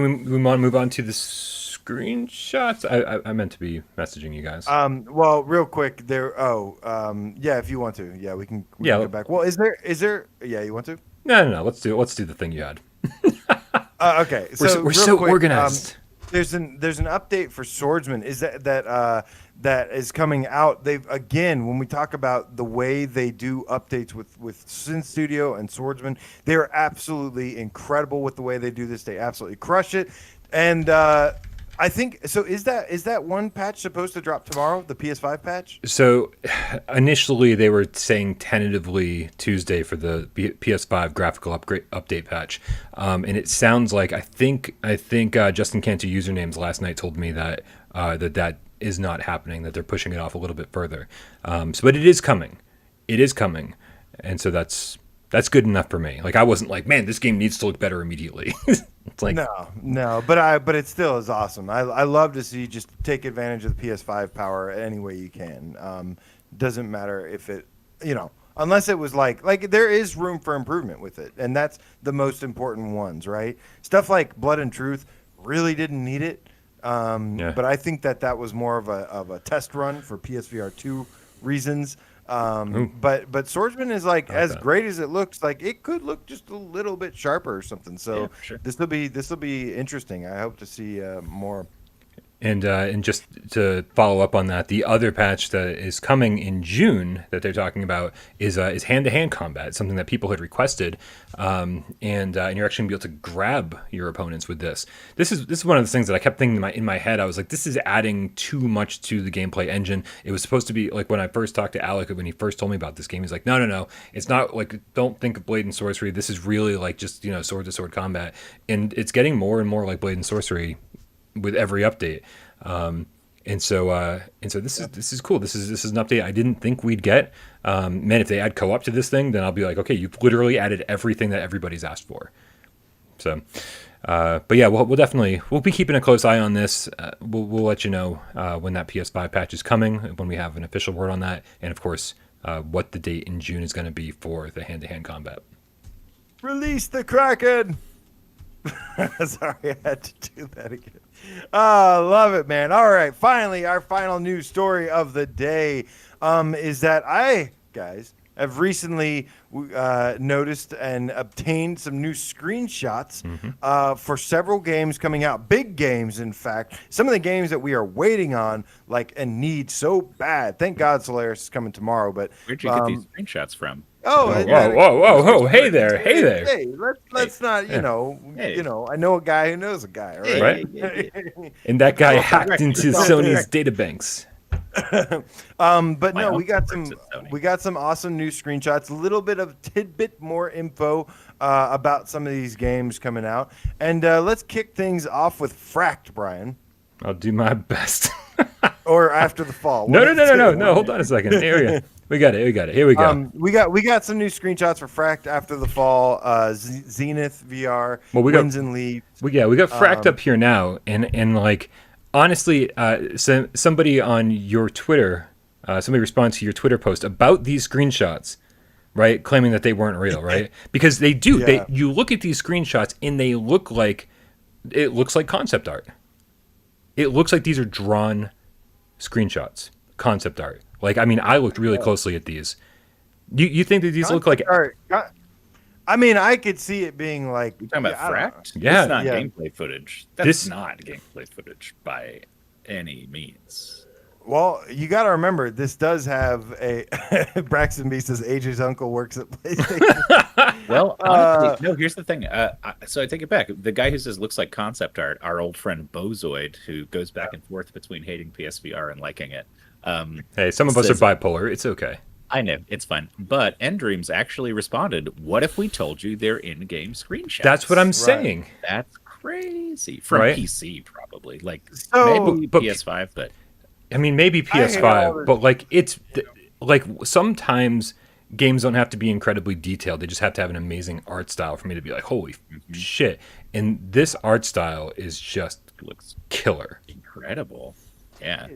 we want to move on to the screenshots? I meant to be messaging you guys. Well, real quick there. If you want to, we can go back. Well, is there? Yeah, you want to? No. Let's do the thing you had. Okay, so we're so quick, organized. There's an update for Swordsman. Is that is coming out? They've, again, when we talk about the way they do updates with Sin Studio and Swordsman, they are absolutely incredible with the way they do this. They absolutely crush it. And I think so. Is that one patch supposed to drop tomorrow? The PS5 patch? So initially they were saying tentatively Tuesday for the PS5 graphical update patch, and it sounds like I think Justin Cantu usernames last night told me that that is not happening. That they're pushing it off a little bit further. But it is coming. It is coming, and so that's good enough for me. Like, I wasn't like, man, this game needs to look better immediately. It's like, no, but it still is awesome. I love to see just take advantage of the PS5 power any way you can. Doesn't matter if it, unless it was like there is room for improvement with it, and that's the most important ones, right? Stuff like Blood and Truth really didn't need it, but I think that was more of a test run for PSVR 2 reasons. But Swordsman is like as great as it looks. Like, it could look just a little bit sharper or something. So sure. this will be interesting. I hope to see more. And just to follow up on that, the other patch that is coming in June that they're talking about is hand-to-hand combat, something that people had requested, and you're actually gonna be able to grab your opponents with this. This is one of the things that I kept thinking in my head. I was like, this is adding too much to the gameplay engine. It was supposed to be like, when I first talked to Alec, when he first told me about this game, he's like, no, it's not like, don't think of Blade and Sorcery. This is really like just sword to sword combat, and it's getting more and more like Blade and Sorcery with every update. And so this is cool. This is an update I didn't think we'd get. Man, if they add co-op to this thing, then I'll be like, okay, you've literally added everything that everybody's asked for. So, but yeah, we'll be keeping a close eye on this. We'll let you know when that PS5 patch is coming, when we have an official word on that, and of course, what the date in June is going to be for the hand-to-hand combat. Release the Kraken! Sorry, I had to do that again. Love it, man. All right, finally, our final news story of the day is that I, guys, have recently noticed and obtained some new screenshots for several games coming out. Big games, in fact. Some of the games that we are waiting on, and need so bad. Thank God Solaris is coming tomorrow. But where'd you get these screenshots from? Whoa! Hey there! Hey, let's not, you know, I know a guy who knows a guy, right? Right. And that guy hacked into Sony's databanks. But no, we got some awesome new screenshots, a little bit of tidbit more info about some of these games coming out, and let's kick things off with Fracked, Brian. I'll do my best. Or After the Fall. No. Hold on a second. Here we got it. Here we go. We got some new screenshots for Fracked After the Fall, Zenith VR, Winds and Leaves. We got Fracked up here now, and like honestly, somebody on your Twitter, somebody responded to your Twitter post about these screenshots, right? Claiming that they weren't real, right? Because they do. Yeah. You look at these screenshots and it looks like concept art. It looks like these are drawn screenshots, concept art. Like, I mean, I looked really closely at these. You think that these look like art? I mean, I could see it being like. You're talking about Fracked? Yeah. It's not gameplay footage. That's not gameplay footage by any means. Well, you got to remember, this does have a. Braxton B says AJ's uncle works at PlayStation. Well, honestly, no, here's the thing. So I take it back. The guy who says looks like concept art, our old friend Bozoid, who goes back and forth between hating PSVR and liking it. Hey, some of us are bipolar. It's okay. I know, it's fine. But Endreams actually responded, what if we told you they're in-game screenshots? That's what I'm saying. That's crazy. From PC, probably. Maybe PS5, but... I mean, maybe PS5, but like sometimes games don't have to be incredibly detailed. They just have to have an amazing art style for me to be like, holy shit. And this art style is just looks killer. Incredible. Yeah.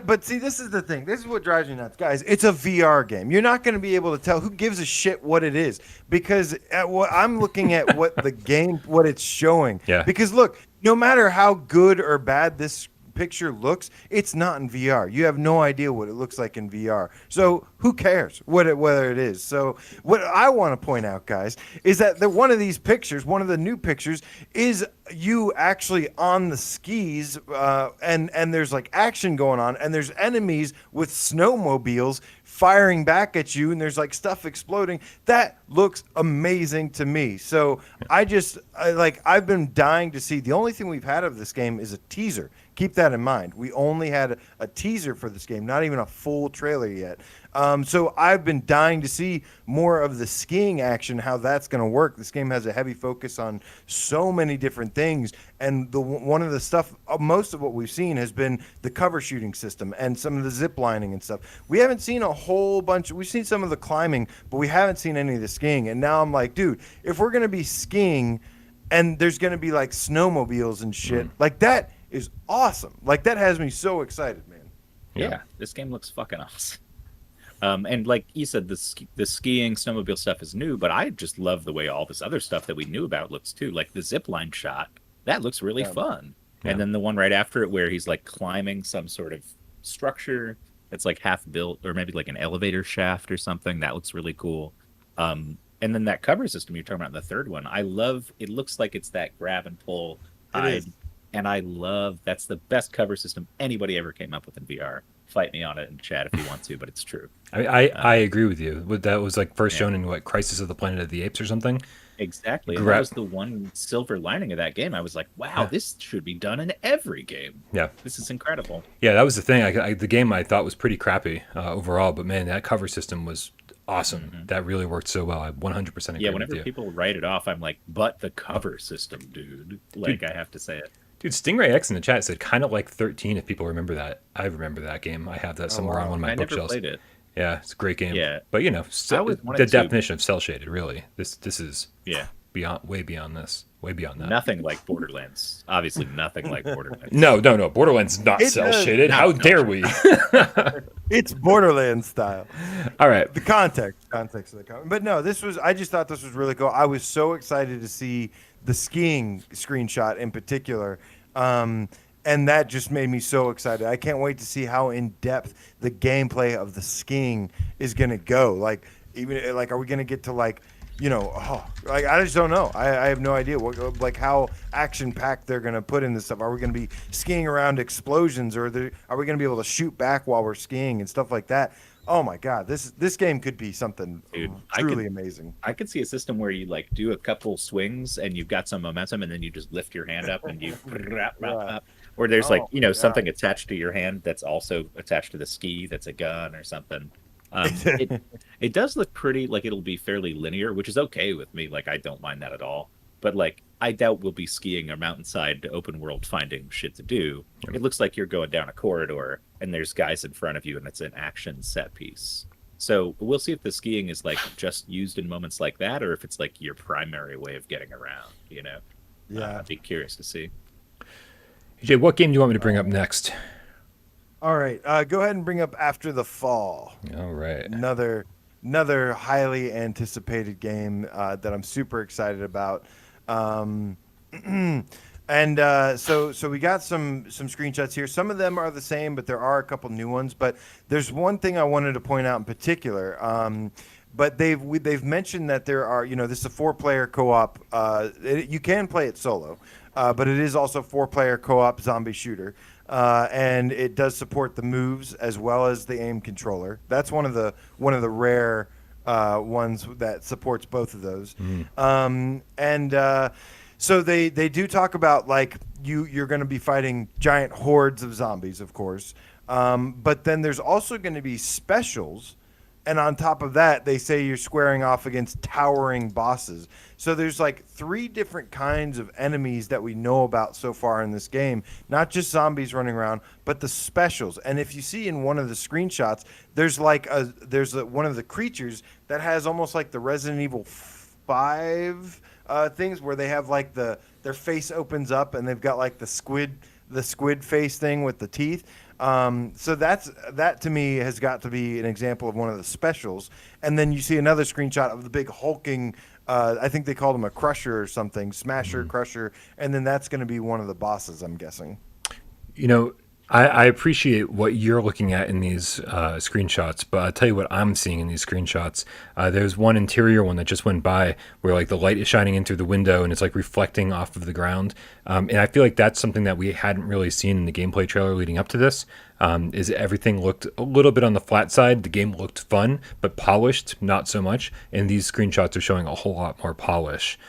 But see, this is the thing. This is what drives me nuts, guys. It's a VR game. You're not going to be able to tell who gives a shit what it is, because I'm looking at what it's showing. Yeah. Because look, no matter how good or bad this picture looks, it's not in VR. You have no idea what it looks like in VR. So who cares whether it is? So what I want to point out, guys, is that one of these pictures, one of the new pictures, is you actually on the skis, and there's like action going on, and there's enemies with snowmobiles firing back at you, and there's like stuff exploding. That looks amazing to me. So I've been dying to see. The only thing we've had of this game is a teaser. Keep that in mind. We only had a teaser for this game, not even a full trailer yet. So I've been dying to see more of the skiing action, how that's going to work. This game has a heavy focus on so many different things, and one of the stuff, most of what we've seen has been the cover shooting system and some of the zip lining and stuff. We haven't seen a whole bunch. We've seen some of the climbing, but we haven't seen any of the skiing. And now I'm like, dude, if we're going to be skiing and there's going to be like snowmobiles and shit, like that is awesome. Like that has me so excited, man. Yeah, this game looks fucking awesome. And like you said, the skiing, snowmobile stuff is new, but I just love the way all this other stuff that we knew about looks too. Like the zipline shot, that looks really fun. Yeah. And then the one right after it where he's like climbing some sort of structure that's like half built, or maybe like an elevator shaft or something, that looks really cool. And then that cover system you're talking about in the third one, I love. It looks like it's that grab and pull. And I love, that's the best cover system anybody ever came up with in VR. Fight me on it in chat if you want to, but it's true. I agree with you. That was like first shown in Crisis of the Planet of the Apes or something. Exactly. That was the one silver lining of that game. I was like, wow, this should be done in every game. Yeah. This is incredible. Yeah, that was the thing. The game I thought was pretty crappy overall, but man, that cover system was awesome. That really worked so well. I 100% agree with you. Yeah, whenever people write it off, I'm like, but the cover system, dude. Like, I have to say it. Dude, Stingray X in the chat said kind of like 13. If people remember that, I remember that game. I have that somewhere on one of my I never bookshelves. played it. Yeah, it's a great game. Yeah. But you know, I always wanted the to. definition of cell shaded, really. This is Yeah. way beyond this, way beyond that. Nothing like Borderlands. Obviously, nothing like Borderlands. No. Borderlands is not It cell does. shaded. How dare we? It's Borderlands style. All right. The context of the comment. But no, I just thought this was really cool. I was so excited to see the skiing screenshot in particular. And that just made me so excited. I can't wait to see how in depth the gameplay of the skiing is going to go. Like, even like, are we going to get to like, like I just don't know. I have no idea what, like, how action packed they're going to put in this stuff. Are we going to be skiing around explosions, or are we going to be able to shoot back while we're skiing and stuff like that? Oh my God, this game could be something truly amazing. I could see a system where you like do a couple swings and you've got some momentum, and then you just lift your hand up and you, or there's something attached to your hand that's also attached to the ski that's a gun or something. It does look pretty, like it'll be fairly linear, which is okay with me. Like I don't mind that at all. But like I doubt we'll be skiing a mountainside open world finding shit to do. It looks like you're going down a corridor and there's guys in front of you and it's an action set piece. So we'll see if the skiing is like just used in moments like that, or if it's like your primary way of getting around. I'd be curious to see. Jay, what game do you want me to bring up next? All right, go ahead and bring up After the Fall. All right. Another highly anticipated game that I'm super excited about. So we got some screenshots here. Some of them are the same, but there are a couple new ones. But there's one thing I wanted to point out in particular. But they've mentioned that there are, this is a 4-player co-op. You can play it solo, but it is also 4-player co-op zombie shooter. And it does support the moves as well as the aim controller. That's one of the rare ones that supports both of those. So they do talk about like you're going to be fighting giant hordes of zombies, of course. But then there's also going to be specials. And on top of that, they say you're squaring off against towering bosses. So there's like 3 different kinds of enemies that we know about so far in this game. Not just zombies running around, but the specials. And if you see in one of the screenshots, there's one of the creatures that has almost like the Resident Evil 5 things where they have like their face opens up and they've got like the squid face thing with the teeth. So that to me has got to be an example of one of the specials. And then you see another screenshot of the big hulking, I think they called him a crusher or something, smasher, crusher, and then that's going to be one of the bosses, I'm guessing. I appreciate what you're looking at in these screenshots, but I'll tell you what I'm seeing in these screenshots. There's one interior one that just went by where like the light is shining in through the window and it's like reflecting off of the ground. And I feel like that's something that we hadn't really seen in the gameplay trailer leading up to this. Is everything looked a little bit on the flat side. The game looked fun, but polished, not so much. And these screenshots are showing a whole lot more polish,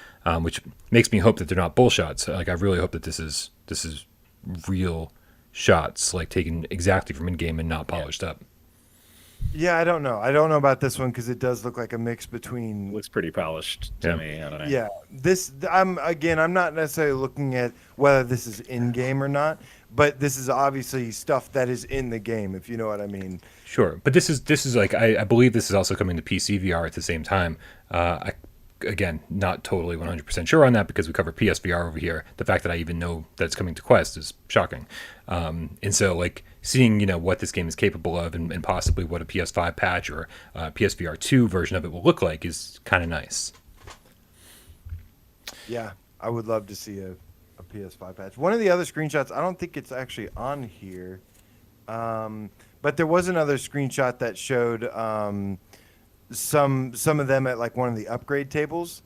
which makes me hope that they're not bullshots. Like I really hope that this is real shots, like taken exactly from in-game and not polished up. Yeah, I don't know about this one because it does look like a mix between. Looks pretty polished to me. I don't know. Yeah, I'm not necessarily looking at whether this is in-game or not, but this is obviously stuff that is in the game, if you know what I mean. Sure, but this is like I believe this is also coming to PC VR at the same time. Again, not totally 100% sure on that because we cover PSVR over here. The fact that I even know that it's coming to Quest is shocking. And so, like, seeing, what this game is capable of and possibly what a PS5 patch or PSVR 2 version of it will look like is kind of nice. Yeah, I would love to see a PS5 patch. One of the other screenshots, I don't think it's actually on here, but there was another screenshot that showed some of them at like one of the upgrade tables.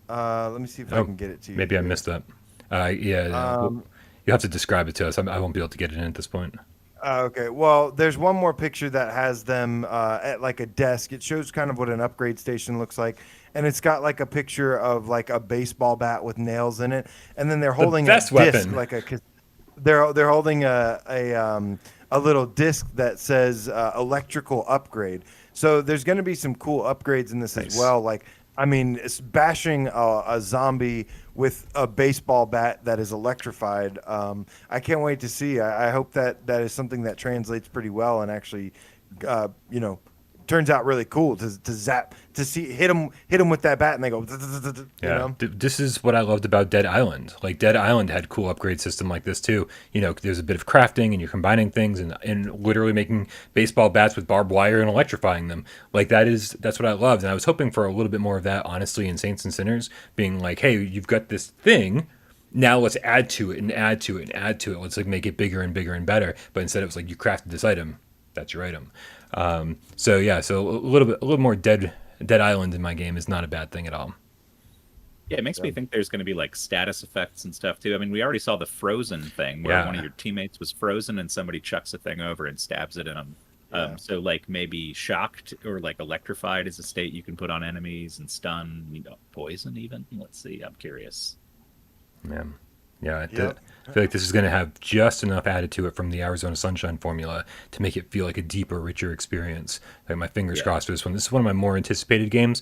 Let me see if I can get it to you. Maybe I missed that. You have to describe it to us. I won't be able to get it in at this point. Okay. Well, there's one more picture that has them at like a desk. It shows kind of what an upgrade station looks like, and it's got like a picture of like a baseball bat with nails in it, and then they're holding a disc, weapon. like they're holding a little disc that says electrical upgrade. So there's going to be some cool upgrades in this as well. Like, I mean, it's bashing a zombie with a baseball bat that is electrified. I can't wait to see. I hope that is something that translates pretty well and actually, turns out really cool to zap, to see hit them with that bat and they go. This is what I loved about Dead Island. Like Dead Island had cool upgrade system like this too. There's a bit of crafting and you're combining things and literally making baseball bats with barbed wire and electrifying them. Like that's what I loved. And I was hoping for a little bit more of that, honestly, in Saints and Sinners, being like, hey, you've got this thing. Now let's add to it and add to it and add to it. Let's like make it bigger and bigger and better. But instead it was like you crafted this item. That's your item. So a little more Dead Island in my game is not a bad thing at all. Yeah, it makes me think there's going to be like status effects and stuff too. I mean, we already saw the frozen thing where one of your teammates was frozen and somebody chucks a thing over and stabs it in them. So like maybe shocked or like electrified is a state you can put on enemies, and stun, poison even. Let's see. I'm curious. Yeah, I feel like this is going to have just enough added to it from the Arizona Sunshine formula to make it feel like a deeper, richer experience. Like my fingers crossed for this one. This is one of my more anticipated games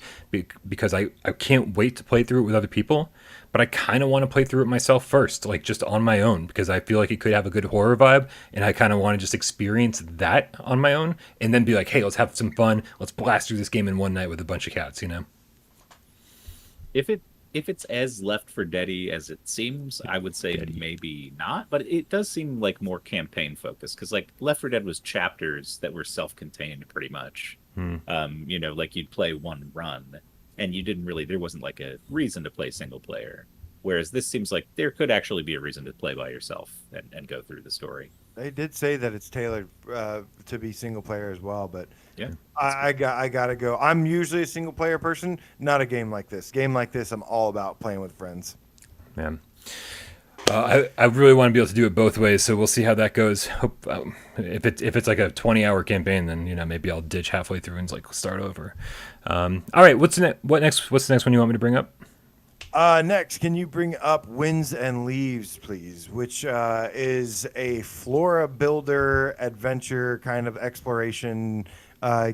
because I can't wait to play through it with other people, but I kind of want to play through it myself first, like just on my own, because I feel like it could have a good horror vibe, and I kind of want to just experience that on my own, and then be like, hey, let's have some fun. Let's blast through this game in one night with a bunch of cats, If it's as Left 4 Dead-y as it seems, I would say maybe not. But it does seem like more campaign focused, because like Left 4 Dead was chapters that were self-contained pretty much. Like you'd play one run, and there wasn't like a reason to play single player. Whereas this seems like there could actually be a reason to play by yourself and go through the story. They did say that it's tailored to be single player as well, but yeah, I gotta go. I'm usually a single player person, not a game like this. Game like this, I'm all about playing with friends. Man, I really want to be able to do it both ways, so we'll see how that goes. Hope if it's like a 20-hour campaign, then maybe I'll ditch halfway through and like start over. All right, what's next? What's the next one you want me to bring up? Next, can you bring up Winds and Leaves, please? Which is a flora builder adventure kind of exploration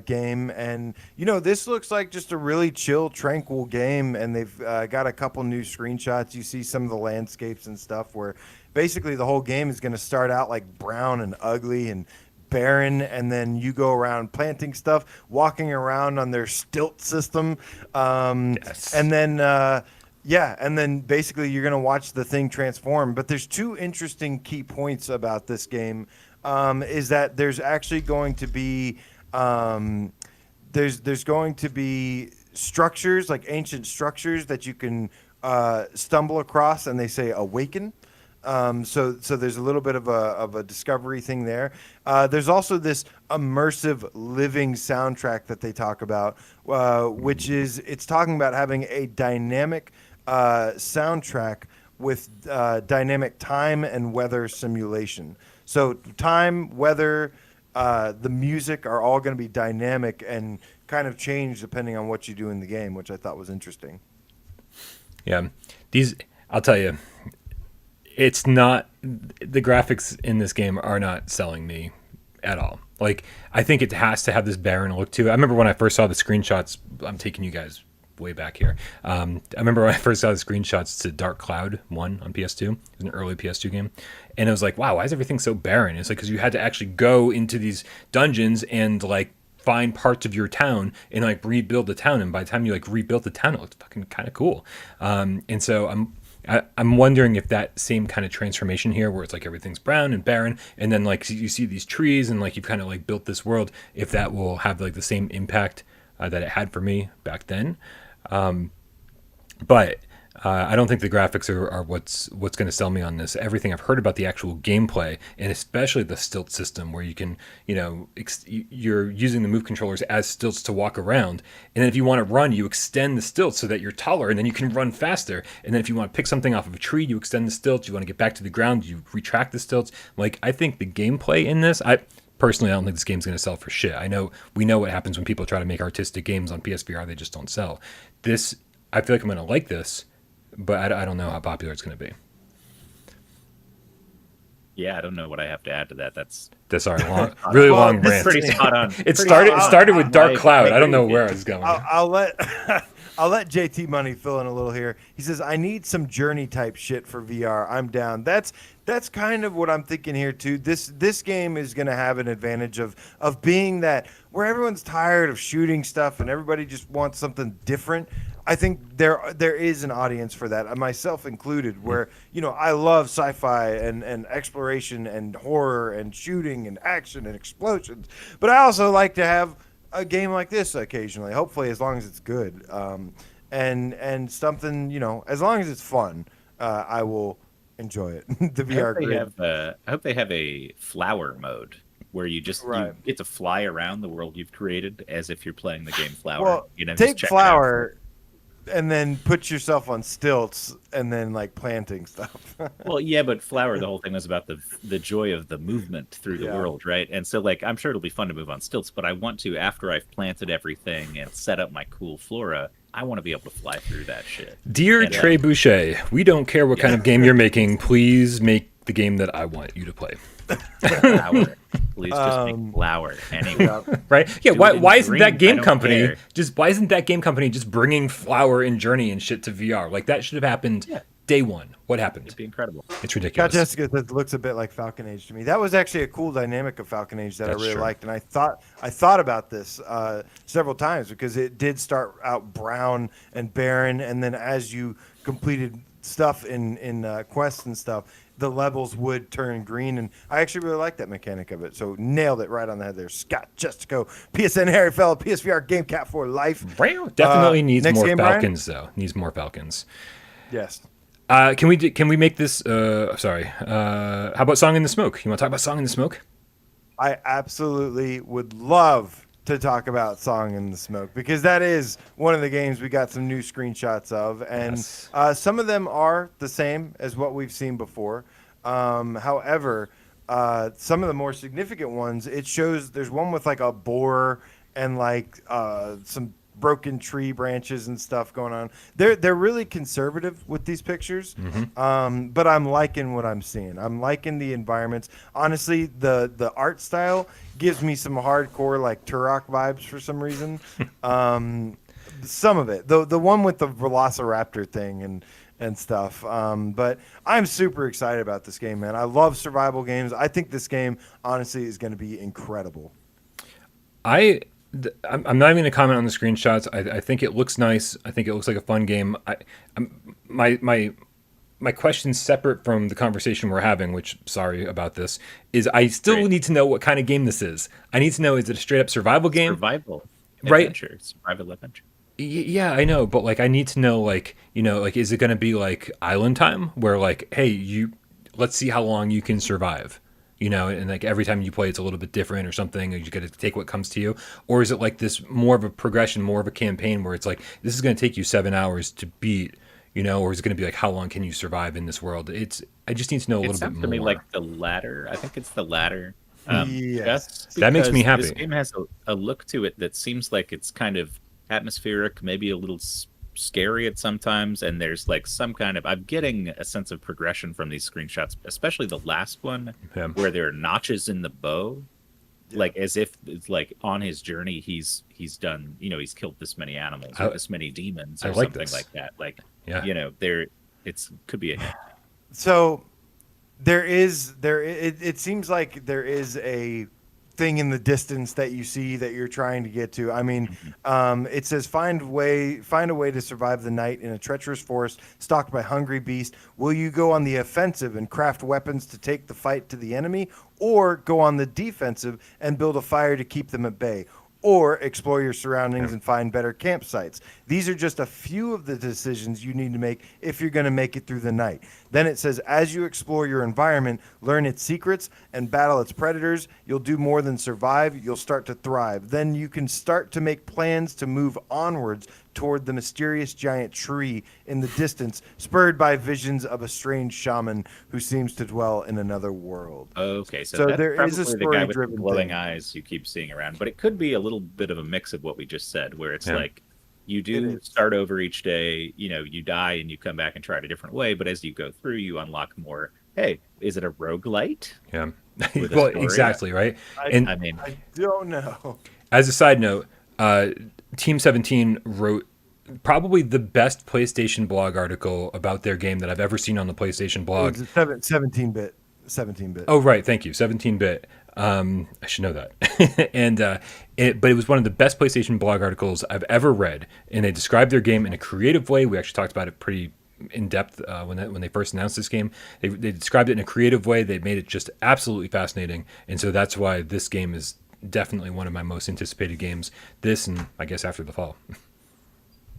game. And, this looks like just a really chill, tranquil game. And they've got a couple new screenshots. You see some of the landscapes and stuff where basically the whole game is going to start out like brown and ugly and barren, and then you go around planting stuff, walking around on their stilt system. Yes. And then... and then basically you're going to watch the thing transform. But there's two interesting key points about this game, is that there's actually going to be there's going to be structures, like ancient structures that you can stumble across, and they say awaken. So there's a little bit of a discovery thing there. There's also this immersive living soundtrack that they talk about, which is it's talking about having a dynamic soundtrack with dynamic time and weather simulation. So time, weather, the music are all going to be dynamic and kind of change depending on what you do in the game, which I thought was interesting. Yeah, I'll tell you, it's not, the graphics in this game are not selling me at all. Like, I think it has to have this barren look to it. I remember when I first saw the screenshots, I'm taking you guys way back here. I remember when I first saw the screenshots to Dark Cloud 1 on PS2. It was an early PS2 game. And it was like, wow, why is everything so barren? It's like, because you had to actually go into these dungeons and like find parts of your town and like rebuild the town. And by the time you like rebuilt the town, it looked fucking kind of cool. And so I'm wondering if that same kind of transformation here, where it's like everything's brown and barren, and then like you see these trees and like you've kind of like built this world, if that will have like the same impact that it had for me back then. But I don't think the graphics are what's going to sell me on this. Everything I've heard about the actual gameplay, and especially the stilt system, where you can, you're using the move controllers as stilts to walk around, and then if you want to run, you extend the stilts so that you're taller, and then you can run faster. And then if you want to pick something off of a tree, you extend the stilts. You want to get back to the ground, you retract the stilts. Like, I think the gameplay in this, personally, I don't think this game's going to sell for shit. We know what happens when people try to make artistic games on PSVR; they just don't sell. This, I feel like I'm going to like this, but I don't know how popular it's going to be. Yeah, I don't know what I have to add to that. That's our really long rant. Pretty spot on. It started with Dark Cloud. I don't know where I was going. I'll let I'll let JT Money fill in a little here. He says, I need some Journey type shit for VR. I'm down. That's kind of what I'm thinking here too. This game is going to have an advantage of being that where everyone's tired of shooting stuff and everybody just wants something different. I think there is an audience for that, myself included, where, I love sci-fi and exploration and horror and shooting and action and explosions, but I also like to have a game like this occasionally, hopefully as long as it's good, and something, as long as it's fun, I will enjoy it. The VR I hope they have a flower mode where you just you get to fly around the world you've created as if you're playing the game Flower. Well, take Flower and then put yourself on stilts and then like planting stuff. Well, yeah, but Flower, the whole thing was about the joy of the movement through the world, right? And so like I'm sure it'll be fun to move on stilts, but I want to, after I've planted everything and set up my cool flora, I want to be able to fly through that shit. Dear Trey Boucher, we don't care what kind of game you're making. Please make the game that I want you to play. Flower. Please just make Flower anyway. Right? Yeah. Why isn't that game company just bringing Flower and Journey and shit to VR? Like that should have happened day one. What happened? It'd be incredible. It's ridiculous. Jessica, that looks a bit like Falcon Age to me. That was actually a cool dynamic of Falcon Age that I really liked, and I thought about this several times because it did start out brown and barren, and then as you completed stuff in quests and stuff, the levels would turn green, and I actually really like that mechanic of it. So nailed it right on the head there, Scott Justico, PSN Harry Fellow, PSVR GameCat for life. Definitely needs more Falcons, though. Needs more Falcons. Yes. Can we make this? How about Song in the Smoke? You want to talk about Song in the Smoke? I absolutely would love to talk about Song in the Smoke because that is one of the games we got some new screenshots of, and some of them are the same as what we've seen before. However, some of the more significant ones, it shows there's one with like a boar and like some broken tree branches and stuff going on. They're really conservative with these pictures, but I'm liking what I'm seeing. I'm liking the environments. Honestly, the art style gives me some hardcore like Turok vibes for some reason. Some of it, the one with the Velociraptor thing and stuff. But I'm super excited about this game, man. I love survival games. I think this game honestly is going to be incredible. I'm not even going to comment on the screenshots. I think it looks nice. I think it looks like a fun game. My question, separate from the conversation we're having, which, sorry about this, is I still need to know what kind of game this is. I need to know, is it a straight up survival game? Survival adventure. Survival adventure. Yeah, I know, but like I need to know, like, is it going to be like Island Time, where like, hey, let's see how long you can survive. And like every time you play, it's a little bit different or something, or you got to take what comes to you? Or is it like this more of a progression, more of a campaign where it's like, this is going to take you 7 hours to beat, or is it going to be like, how long can you survive in this world? I just need to know a little bit more. It sounds to me like the latter. I think it's the latter. Yes. That makes me happy. This game has a look to it that seems like it's kind of atmospheric, maybe a little scary at sometimes, and there's like some kind of, I'm getting a sense of progression from these screenshots, especially the last one where there are notches in the bow, like as if it's like on his journey he's done, he's killed this many animals or this many demons or something like that. Like there it's could be a hit. So it seems like there is a thing in the distance that you see that you're trying to get to. I mean, it says find a way to survive the night in a treacherous forest stalked by hungry beasts. Will you go on the offensive and craft weapons to take the fight to the enemy, or go on the defensive and build a fire to keep them at bay, or explore your surroundings and find better campsites? These are just a few of the decisions you need to make if you're going to make it through the night. Then it says, as you explore your environment, learn its secrets, and battle its predators, you'll do more than survive. You'll start to thrive. Then you can start to make plans to move onwards toward the mysterious giant tree in the distance, spurred by visions of a strange shaman who seems to dwell in another world. Okay, so that's there is a story-driven glowing eyes you keep seeing around, but it could be a little bit of a mix of what we just said, where it's like you do start over each day, you die and you come back and try it a different way, but as you go through, you unlock more. Hey, is it a roguelite? Yeah. Well, exactly, right? I don't know. As a side note, Team 17 wrote probably the best PlayStation blog article about their game that I've ever seen on the PlayStation blog. It's 17-bit. 17-bit. Oh, right. Thank you. 17-bit. I should know that. And but it was one of the best PlayStation blog articles I've ever read, and they described their game in a creative way. We actually talked about it pretty in depth when they first announced this game. They described it in a creative way. They made it just absolutely fascinating, and so that's why this game is definitely one of my most anticipated games. This, and I guess After the Fall.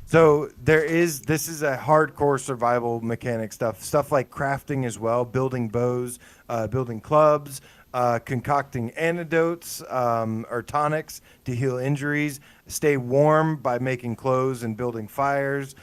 So this is a hardcore survival mechanic stuff like crafting as well, building bows, building clubs, concocting antidotes or tonics to heal injuries, stay warm by making clothes and building fires,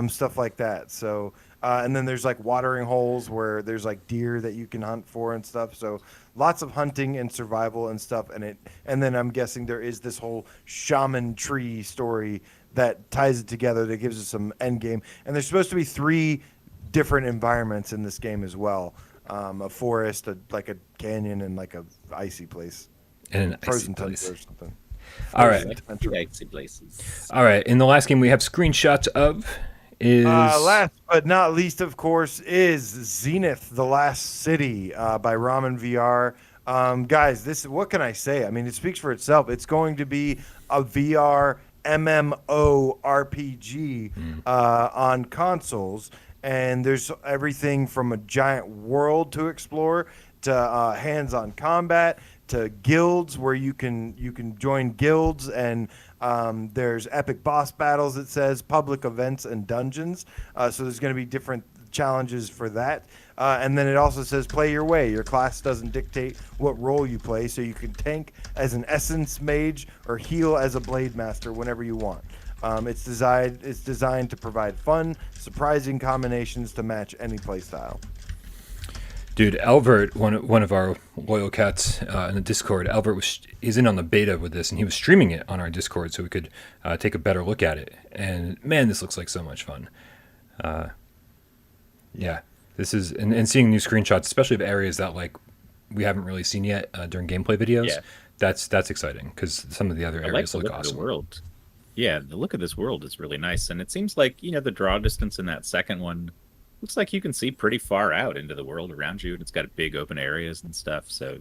stuff like that. So and then there's like watering holes where there's like deer that you can hunt for and stuff. So lots of hunting and survival and stuff. And then I'm guessing there is this whole shaman tree story that ties it together, that gives us some end game. And there's supposed to be 3 different environments in this game as well. A forest, like a canyon, and like a icy place. And an Frozen icy place. tundra or something. All right. Icy places. All right. In the last game we have screenshots of is... last but not least, of course, is Zenith, The Last City by Ramen VR. Guys, what can I say? I mean, it speaks for itself. It's going to be a VR MMO RPG on consoles, and there's everything from a giant world to explore to hands-on combat to guilds where you can join guilds, and there's epic boss battles, it says, public events and dungeons. So there's going to be different challenges for that. And then it also says play your way. Your class doesn't dictate what role you play, so you can tank as an essence mage or heal as a blade master whenever you want. It's designed to provide fun, surprising combinations to match any playstyle. Dude, Albert, one of our loyal cats in the Discord, Albert is in on the beta with this, and he was streaming it on our Discord so we could take a better look at it. And man, this looks like so much fun. Yeah, this is and seeing new screenshots, especially of areas that like we haven't really seen yet during gameplay videos. Yeah. That's exciting because some of the other areas look awesome. The world. Yeah, the look of this world is really nice, and it seems like the draw distance in that second one looks like you can see pretty far out into the world around you, and it's got big open areas and stuff. So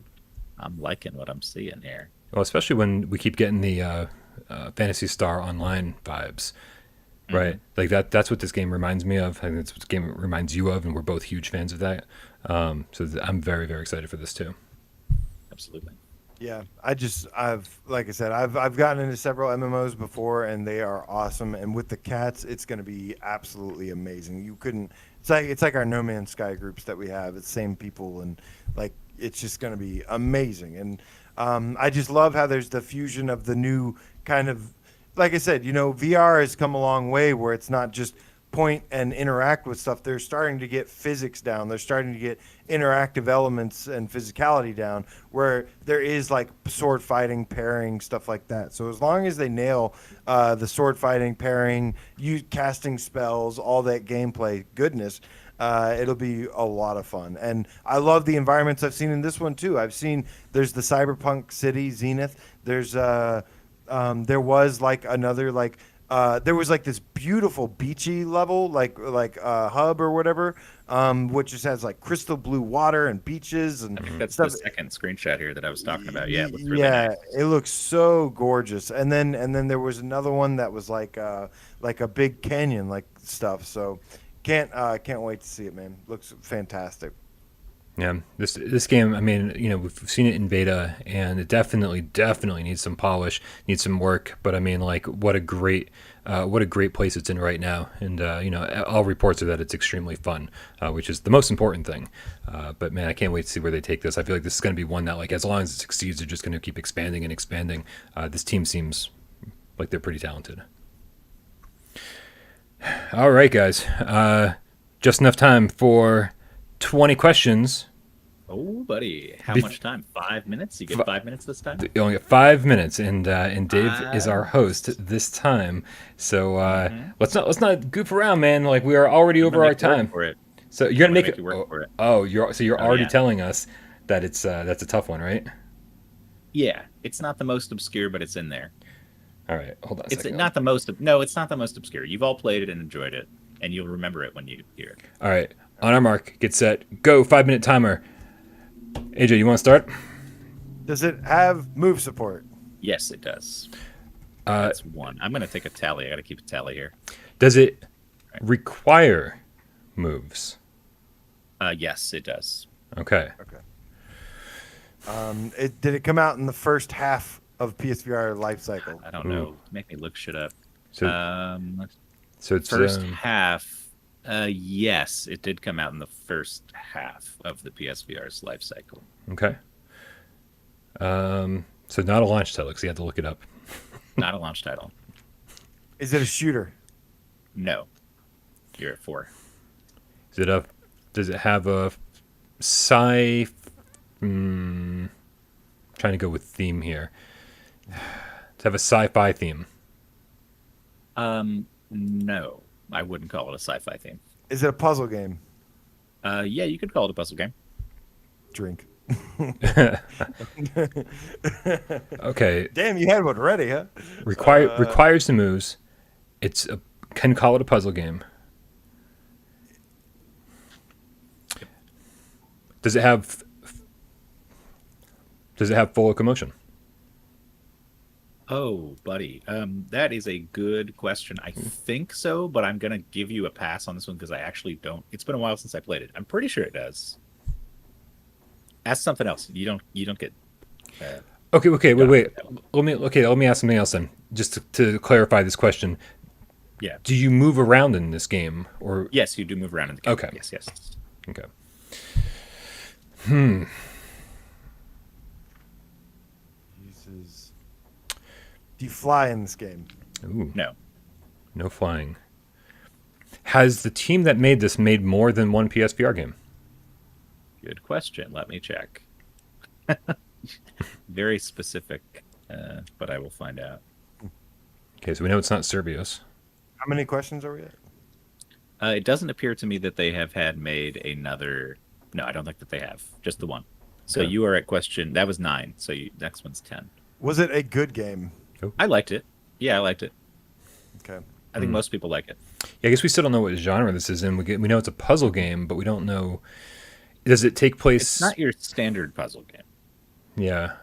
I'm liking what I'm seeing here. Well, especially when we keep getting the Phantasy Star Online vibes. Right, like that's what this game reminds me of. I think that's what this game reminds you of, and we're both huge fans of that. So I'm very, very excited for this too. Absolutely. Yeah, like I said, I've gotten into several MMOs before, and they are awesome. And with the cats, it's going to be absolutely amazing. It's like our No Man's Sky groups that we have. It's the same people, and like it's just going to be amazing. And I just love how there's the fusion of the new kind of. Like I said, VR has come a long way where it's not just point and interact with stuff. They're starting to get physics down. They're starting to get interactive elements and physicality down where there is like sword fighting, parrying, stuff like that. So as long as they nail the sword fighting, parrying, casting spells, all that gameplay goodness, it'll be a lot of fun. And I love the environments I've seen in this one too. There's the cyberpunk city, Zenith. There's there was like another there was like this beautiful beachy level like hub or whatever, which just has like crystal blue water and beaches and I think that's stuff. the second screenshot here that I was talking about. Yeah, it looks really nice. It looks so gorgeous. And then there was another one that was like a big canyon like stuff. So can't wait to see it, man. Looks fantastic. Yeah, this game, I mean, we've seen it in beta, and it definitely needs some polish, needs some work. But I mean, like, what a great place it's in right now. And all reports are that it's extremely fun, which is the most important thing. But man, I can't wait to see where they take this. I feel like this is going to be one that, like, as long as it succeeds, they're just going to keep expanding and expanding. This team seems like they're pretty talented. All right, guys, just enough time for 20 questions. Oh, buddy. How much time? 5 minutes? You get 5 minutes this time? You only get 5 minutes, and Dave is our host this time. So let's not goof around, man. Like, we are already over our time. For it. So you're gonna make it work for it. Oh, you're already telling us that that's a tough one, right? Yeah, it's not the most obscure, but it's in there. All right, hold on a It's second. not the most. No, it's not the most obscure. You've all played it and enjoyed it, and you'll remember it when you hear it. All right, on our mark, get set, go. 5-minute timer. AJ, you want to start? Does it have move support? Yes, it does. That's one. I'm gonna take a tally. I gotta keep a tally here. Does it require moves? Yes, it does. Okay. Okay. Did it come out in the first half of PSVR life cycle? I don't know. Make me look shit up. So, so it's First half. Yes, it did come out in the first half of the PSVR's life cycle. okay. So not a launch title because you had to look it up. Not a launch title. Is it a shooter? No. You're at 4. Is it a? Does it have a sci? Trying to go with theme here. Does it have a sci-fi theme? No. I wouldn't call it a sci-fi theme. Is it a puzzle game? Yeah, you could call it a puzzle game. Drink. Okay. Damn, you had one ready, huh? Requires the moves. Can call it a puzzle game. Does it have full locomotion? Oh, buddy. That is a good question. I think so, but I'm gonna give you a pass on this one because I actually don't. It's been a while since I played it. I'm pretty sure it does. Ask something else. You don't get. Okay, wait. Let me ask something else then, just to clarify this question. Yeah. Do you move around in this game, or Yes, you do move around in the game. Okay. Yes. okay? Jesus. Do you fly in this game? Ooh, No. no flying. Has the team that made this made more than one PSVR game? Good question. Let me check. Very specific, but I will find out. Okay, so we know it's not Serbios. How many questions are we at? It doesn't appear to me that they have had made another. No, I don't think that they have. Just the one. So Okay. you are at question. That was 9. So next one's 10. Was it a good game? I liked it. Yeah, I liked it. Okay. I think most people like it. Yeah, I guess we still don't know what genre this is in. We know it's a puzzle game, but we don't know. Does it take place? It's not your standard puzzle game. Yeah,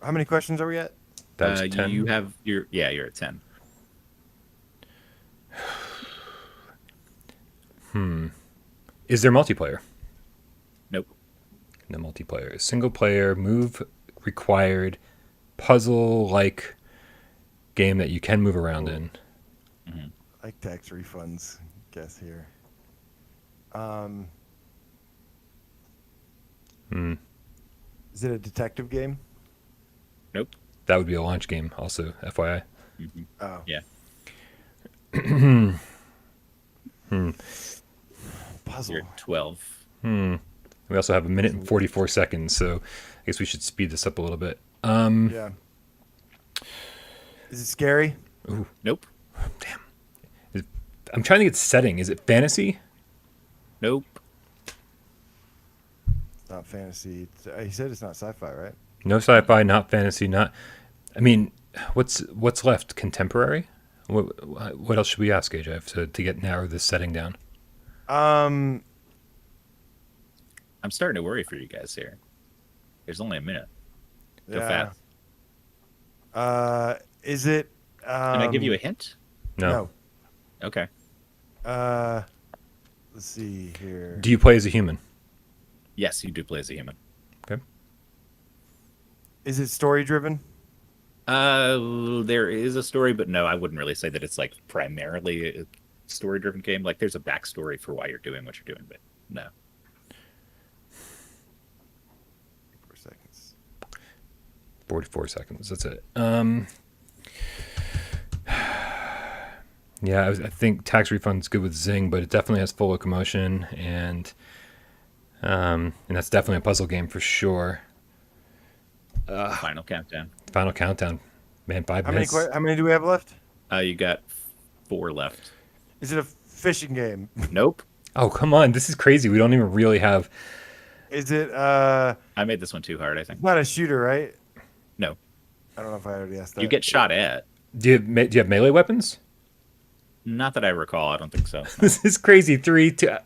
How many questions are we at? that's 10. You have your. Yeah, you're at 10. Is there multiplayer? Nope. No multiplayer. Single player, move required, puzzle-like game that you can move around in. Like tax refunds, guess here. Is it a detective game? Nope. That would be a launch game, also, FYI. Oh. Yeah. Puzzle. You're at 12. We also have 1 minute and 44 seconds, so I guess we should speed this up a little bit. Yeah. Is it scary? Nope. I'm trying to get setting. Is it fantasy? Nope. It's not fantasy. He said it's not sci-fi, right? No sci-fi, not fantasy, not. I mean, what's left? Contemporary? What else should we ask, AJ, to narrow this setting down? I'm starting to worry for you guys here. There's only a minute. Go fast. Is it? Can I give you a hint? No. Okay. Let's see here. Do you play as a human? Yes, you do play as a human. Okay. Is it story driven? There is a story, but no, I wouldn't really say that it's like primarily a story-driven game. Like, there's a backstory for why you're doing what you're doing, but no. 4 seconds. 44 seconds. That's it. Yeah, I think tax refund's good with Zing, but it definitely has full locomotion, and that's definitely a puzzle game for sure. Final countdown. Final countdown, man. 5 How many? minutes. How many do we have left? You got 4 left. Is it a fishing game? Nope. Oh, come on! This is crazy. We don't even really have. Is it? I made this one too hard, I think. Not a shooter, right? No. I don't know if I already asked that. You get shot at. Do you have melee weapons? Not that I recall. I don't think so. This is crazy. 3, 2.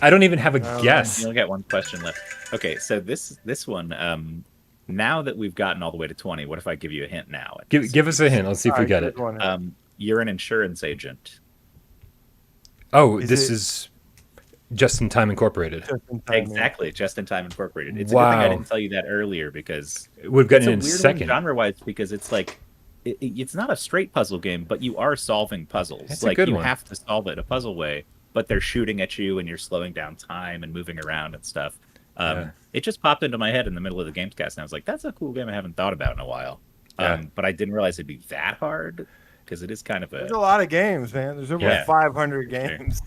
I don't even have a guess. You only got one question left. Okay, so this one. Now that we've gotten all the way to 20, what if I give you a hint now? Give us a hint. Let's see if we get it. You're an insurance agent. Oh, this is Just in Time Incorporated. Exactly, Just in Time Incorporated. It's a Wow. good thing I didn't tell you that earlier because We've gotten it's in a weird second. genre-wise because it's like it's not a straight puzzle game, but you are solving puzzles. That's a like good you one. have to solve it a puzzle way, but they're shooting at you and you're slowing down time and moving around and stuff. It just popped into my head in the middle of the GameScast, and I was like, "That's a cool game I haven't thought about in a while." Yeah. But I didn't realize it'd be that hard because it is kind of There's a lot of games, man. There's over 500 games.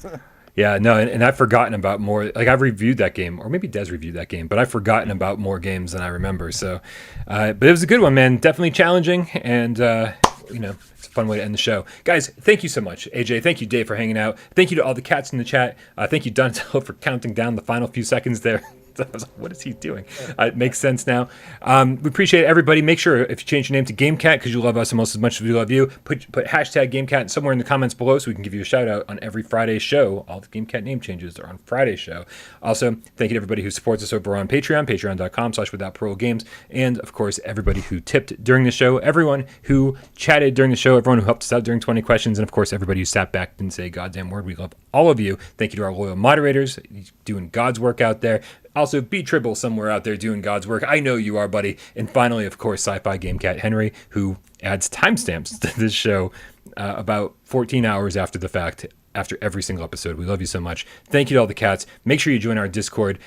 Yeah, no, and I've forgotten about more. Like I've reviewed that game, or maybe Des reviewed that game, but I've forgotten about more games than I remember. So, but it was a good one, man. Definitely challenging, and it's a fun way to end the show. Guys, thank you so much, AJ. Thank you, Dave, for hanging out. Thank you to all the cats in the chat. Thank you, Donatello, for counting down the final few seconds there. I was like, what is he doing? It makes sense now. We appreciate everybody. Make sure if you change your name to GameCat because you love us almost as much as we love you, put hashtag GameCat somewhere in the comments below so we can give you a shout out on every Friday show. All the GameCat name changes are on Friday's show. Also, thank you to everybody who supports us over on Patreon, patreon.com/withoutparolegames, and of course, everybody who tipped during the show, everyone who chatted during the show, everyone who helped us out during 20 questions, and of course, everybody who sat back and didn't say a goddamn word. We love all of you. Thank you to our loyal moderators doing God's work out there. Also, B Tribble somewhere out there doing God's work. I know you are, buddy. And finally, of course, Sci-Fi GameCat Henry, who adds timestamps to this show about 14 hours after the fact, after every single episode. We love you so much. Thank you to all the cats. Make sure you join our Discord.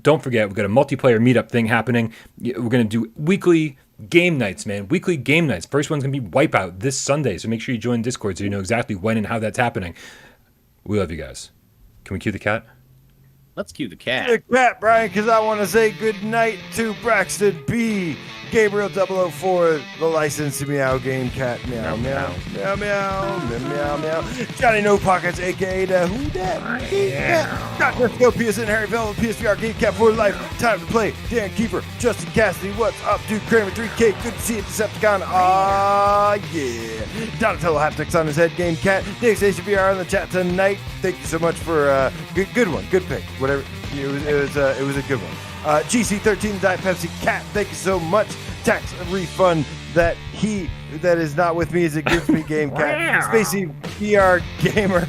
Don't forget, we've got a multiplayer meetup thing happening. We're going to do weekly game nights, man. Weekly game nights. First one's going to be Wipeout this Sunday. So make sure you join Discord so you know exactly when and how that's happening. We love you guys. Can we cue the cat? Let's cue the cat. The cat, Brian, because I want to say good night to Braxton B, Gabriel 004, the licensed meow game cat, meow meow meow meow meow meow. Johnny No Pockets, aka the Who Dat Game Cat. Dr. Go PSN Harryville, PSVR Game Cat for life. Time to play. Dan Keeper, Justin Cassidy, what's up, dude? Kramer 3K, good to see you, Decepticon. Yeah. Donatello Haptics on his head, Game Cat. Nick Station VR in the chat tonight. Thank you so much for good one, good pick. Whatever, it was a good one. GC13 Diet Pepsi Cat, thank you so much. Tax refund that is not with me as it gives me Game Cat. Spacey VR Gamer,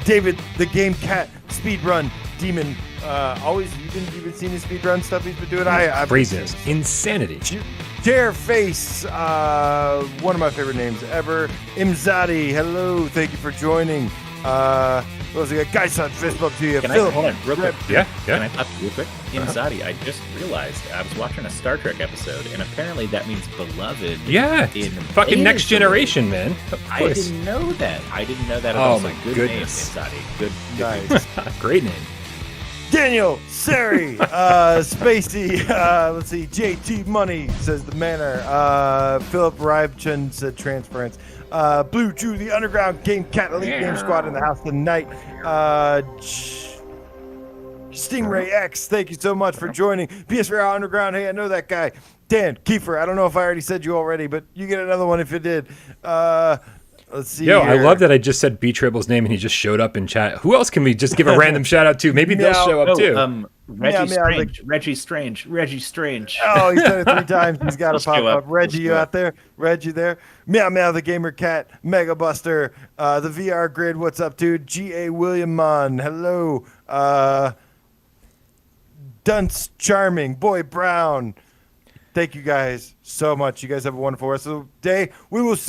David the Game Cat, Speedrun Demon. Always you've been seeing his speedrun stuff he's been doing. Craziness, insanity. Chair Face, one of my favorite names ever. Imzadi, hello, thank you for joining. What else we got? Guys, fist bump to you. Can I hold on real quick? Yeah. Can I pop real quick? Imzadi, I just realized I was watching a Star Trek episode, and apparently that means beloved. Yeah. In fucking Next Generation, man. Of I course. didn't know that. At Oh all. my Good goodness. name, Imzadi. Good. Nice. Great name. Daniel Sari, Spacey, let's see, JT Money says the manor, Philip Rybchen said transference, Blue Jew, the Underground Game Cat Elite Game Squad in the house tonight, Stingray X, thank you so much for joining, PSVR Underground, hey, I know that guy, Dan Kiefer, I don't know if I already said you already, but you get another one if you did, let's see. Yo, here. I love that I just said B Tribble's name and he just showed up in chat. Who else can we just give a random shout out to? Maybe they'll show up too. Reggie Strange. Oh, he said it 3 times. He's got to pop up. Reggie, you up. out there? Reggie there? Meow Meow, the Gamer Cat, Mega Buster, the VR Grid, what's up, dude? G.A. William Mon, hello. Dunce Charming, Boy Brown. Thank you guys so much. You guys have a wonderful rest of the day. We will see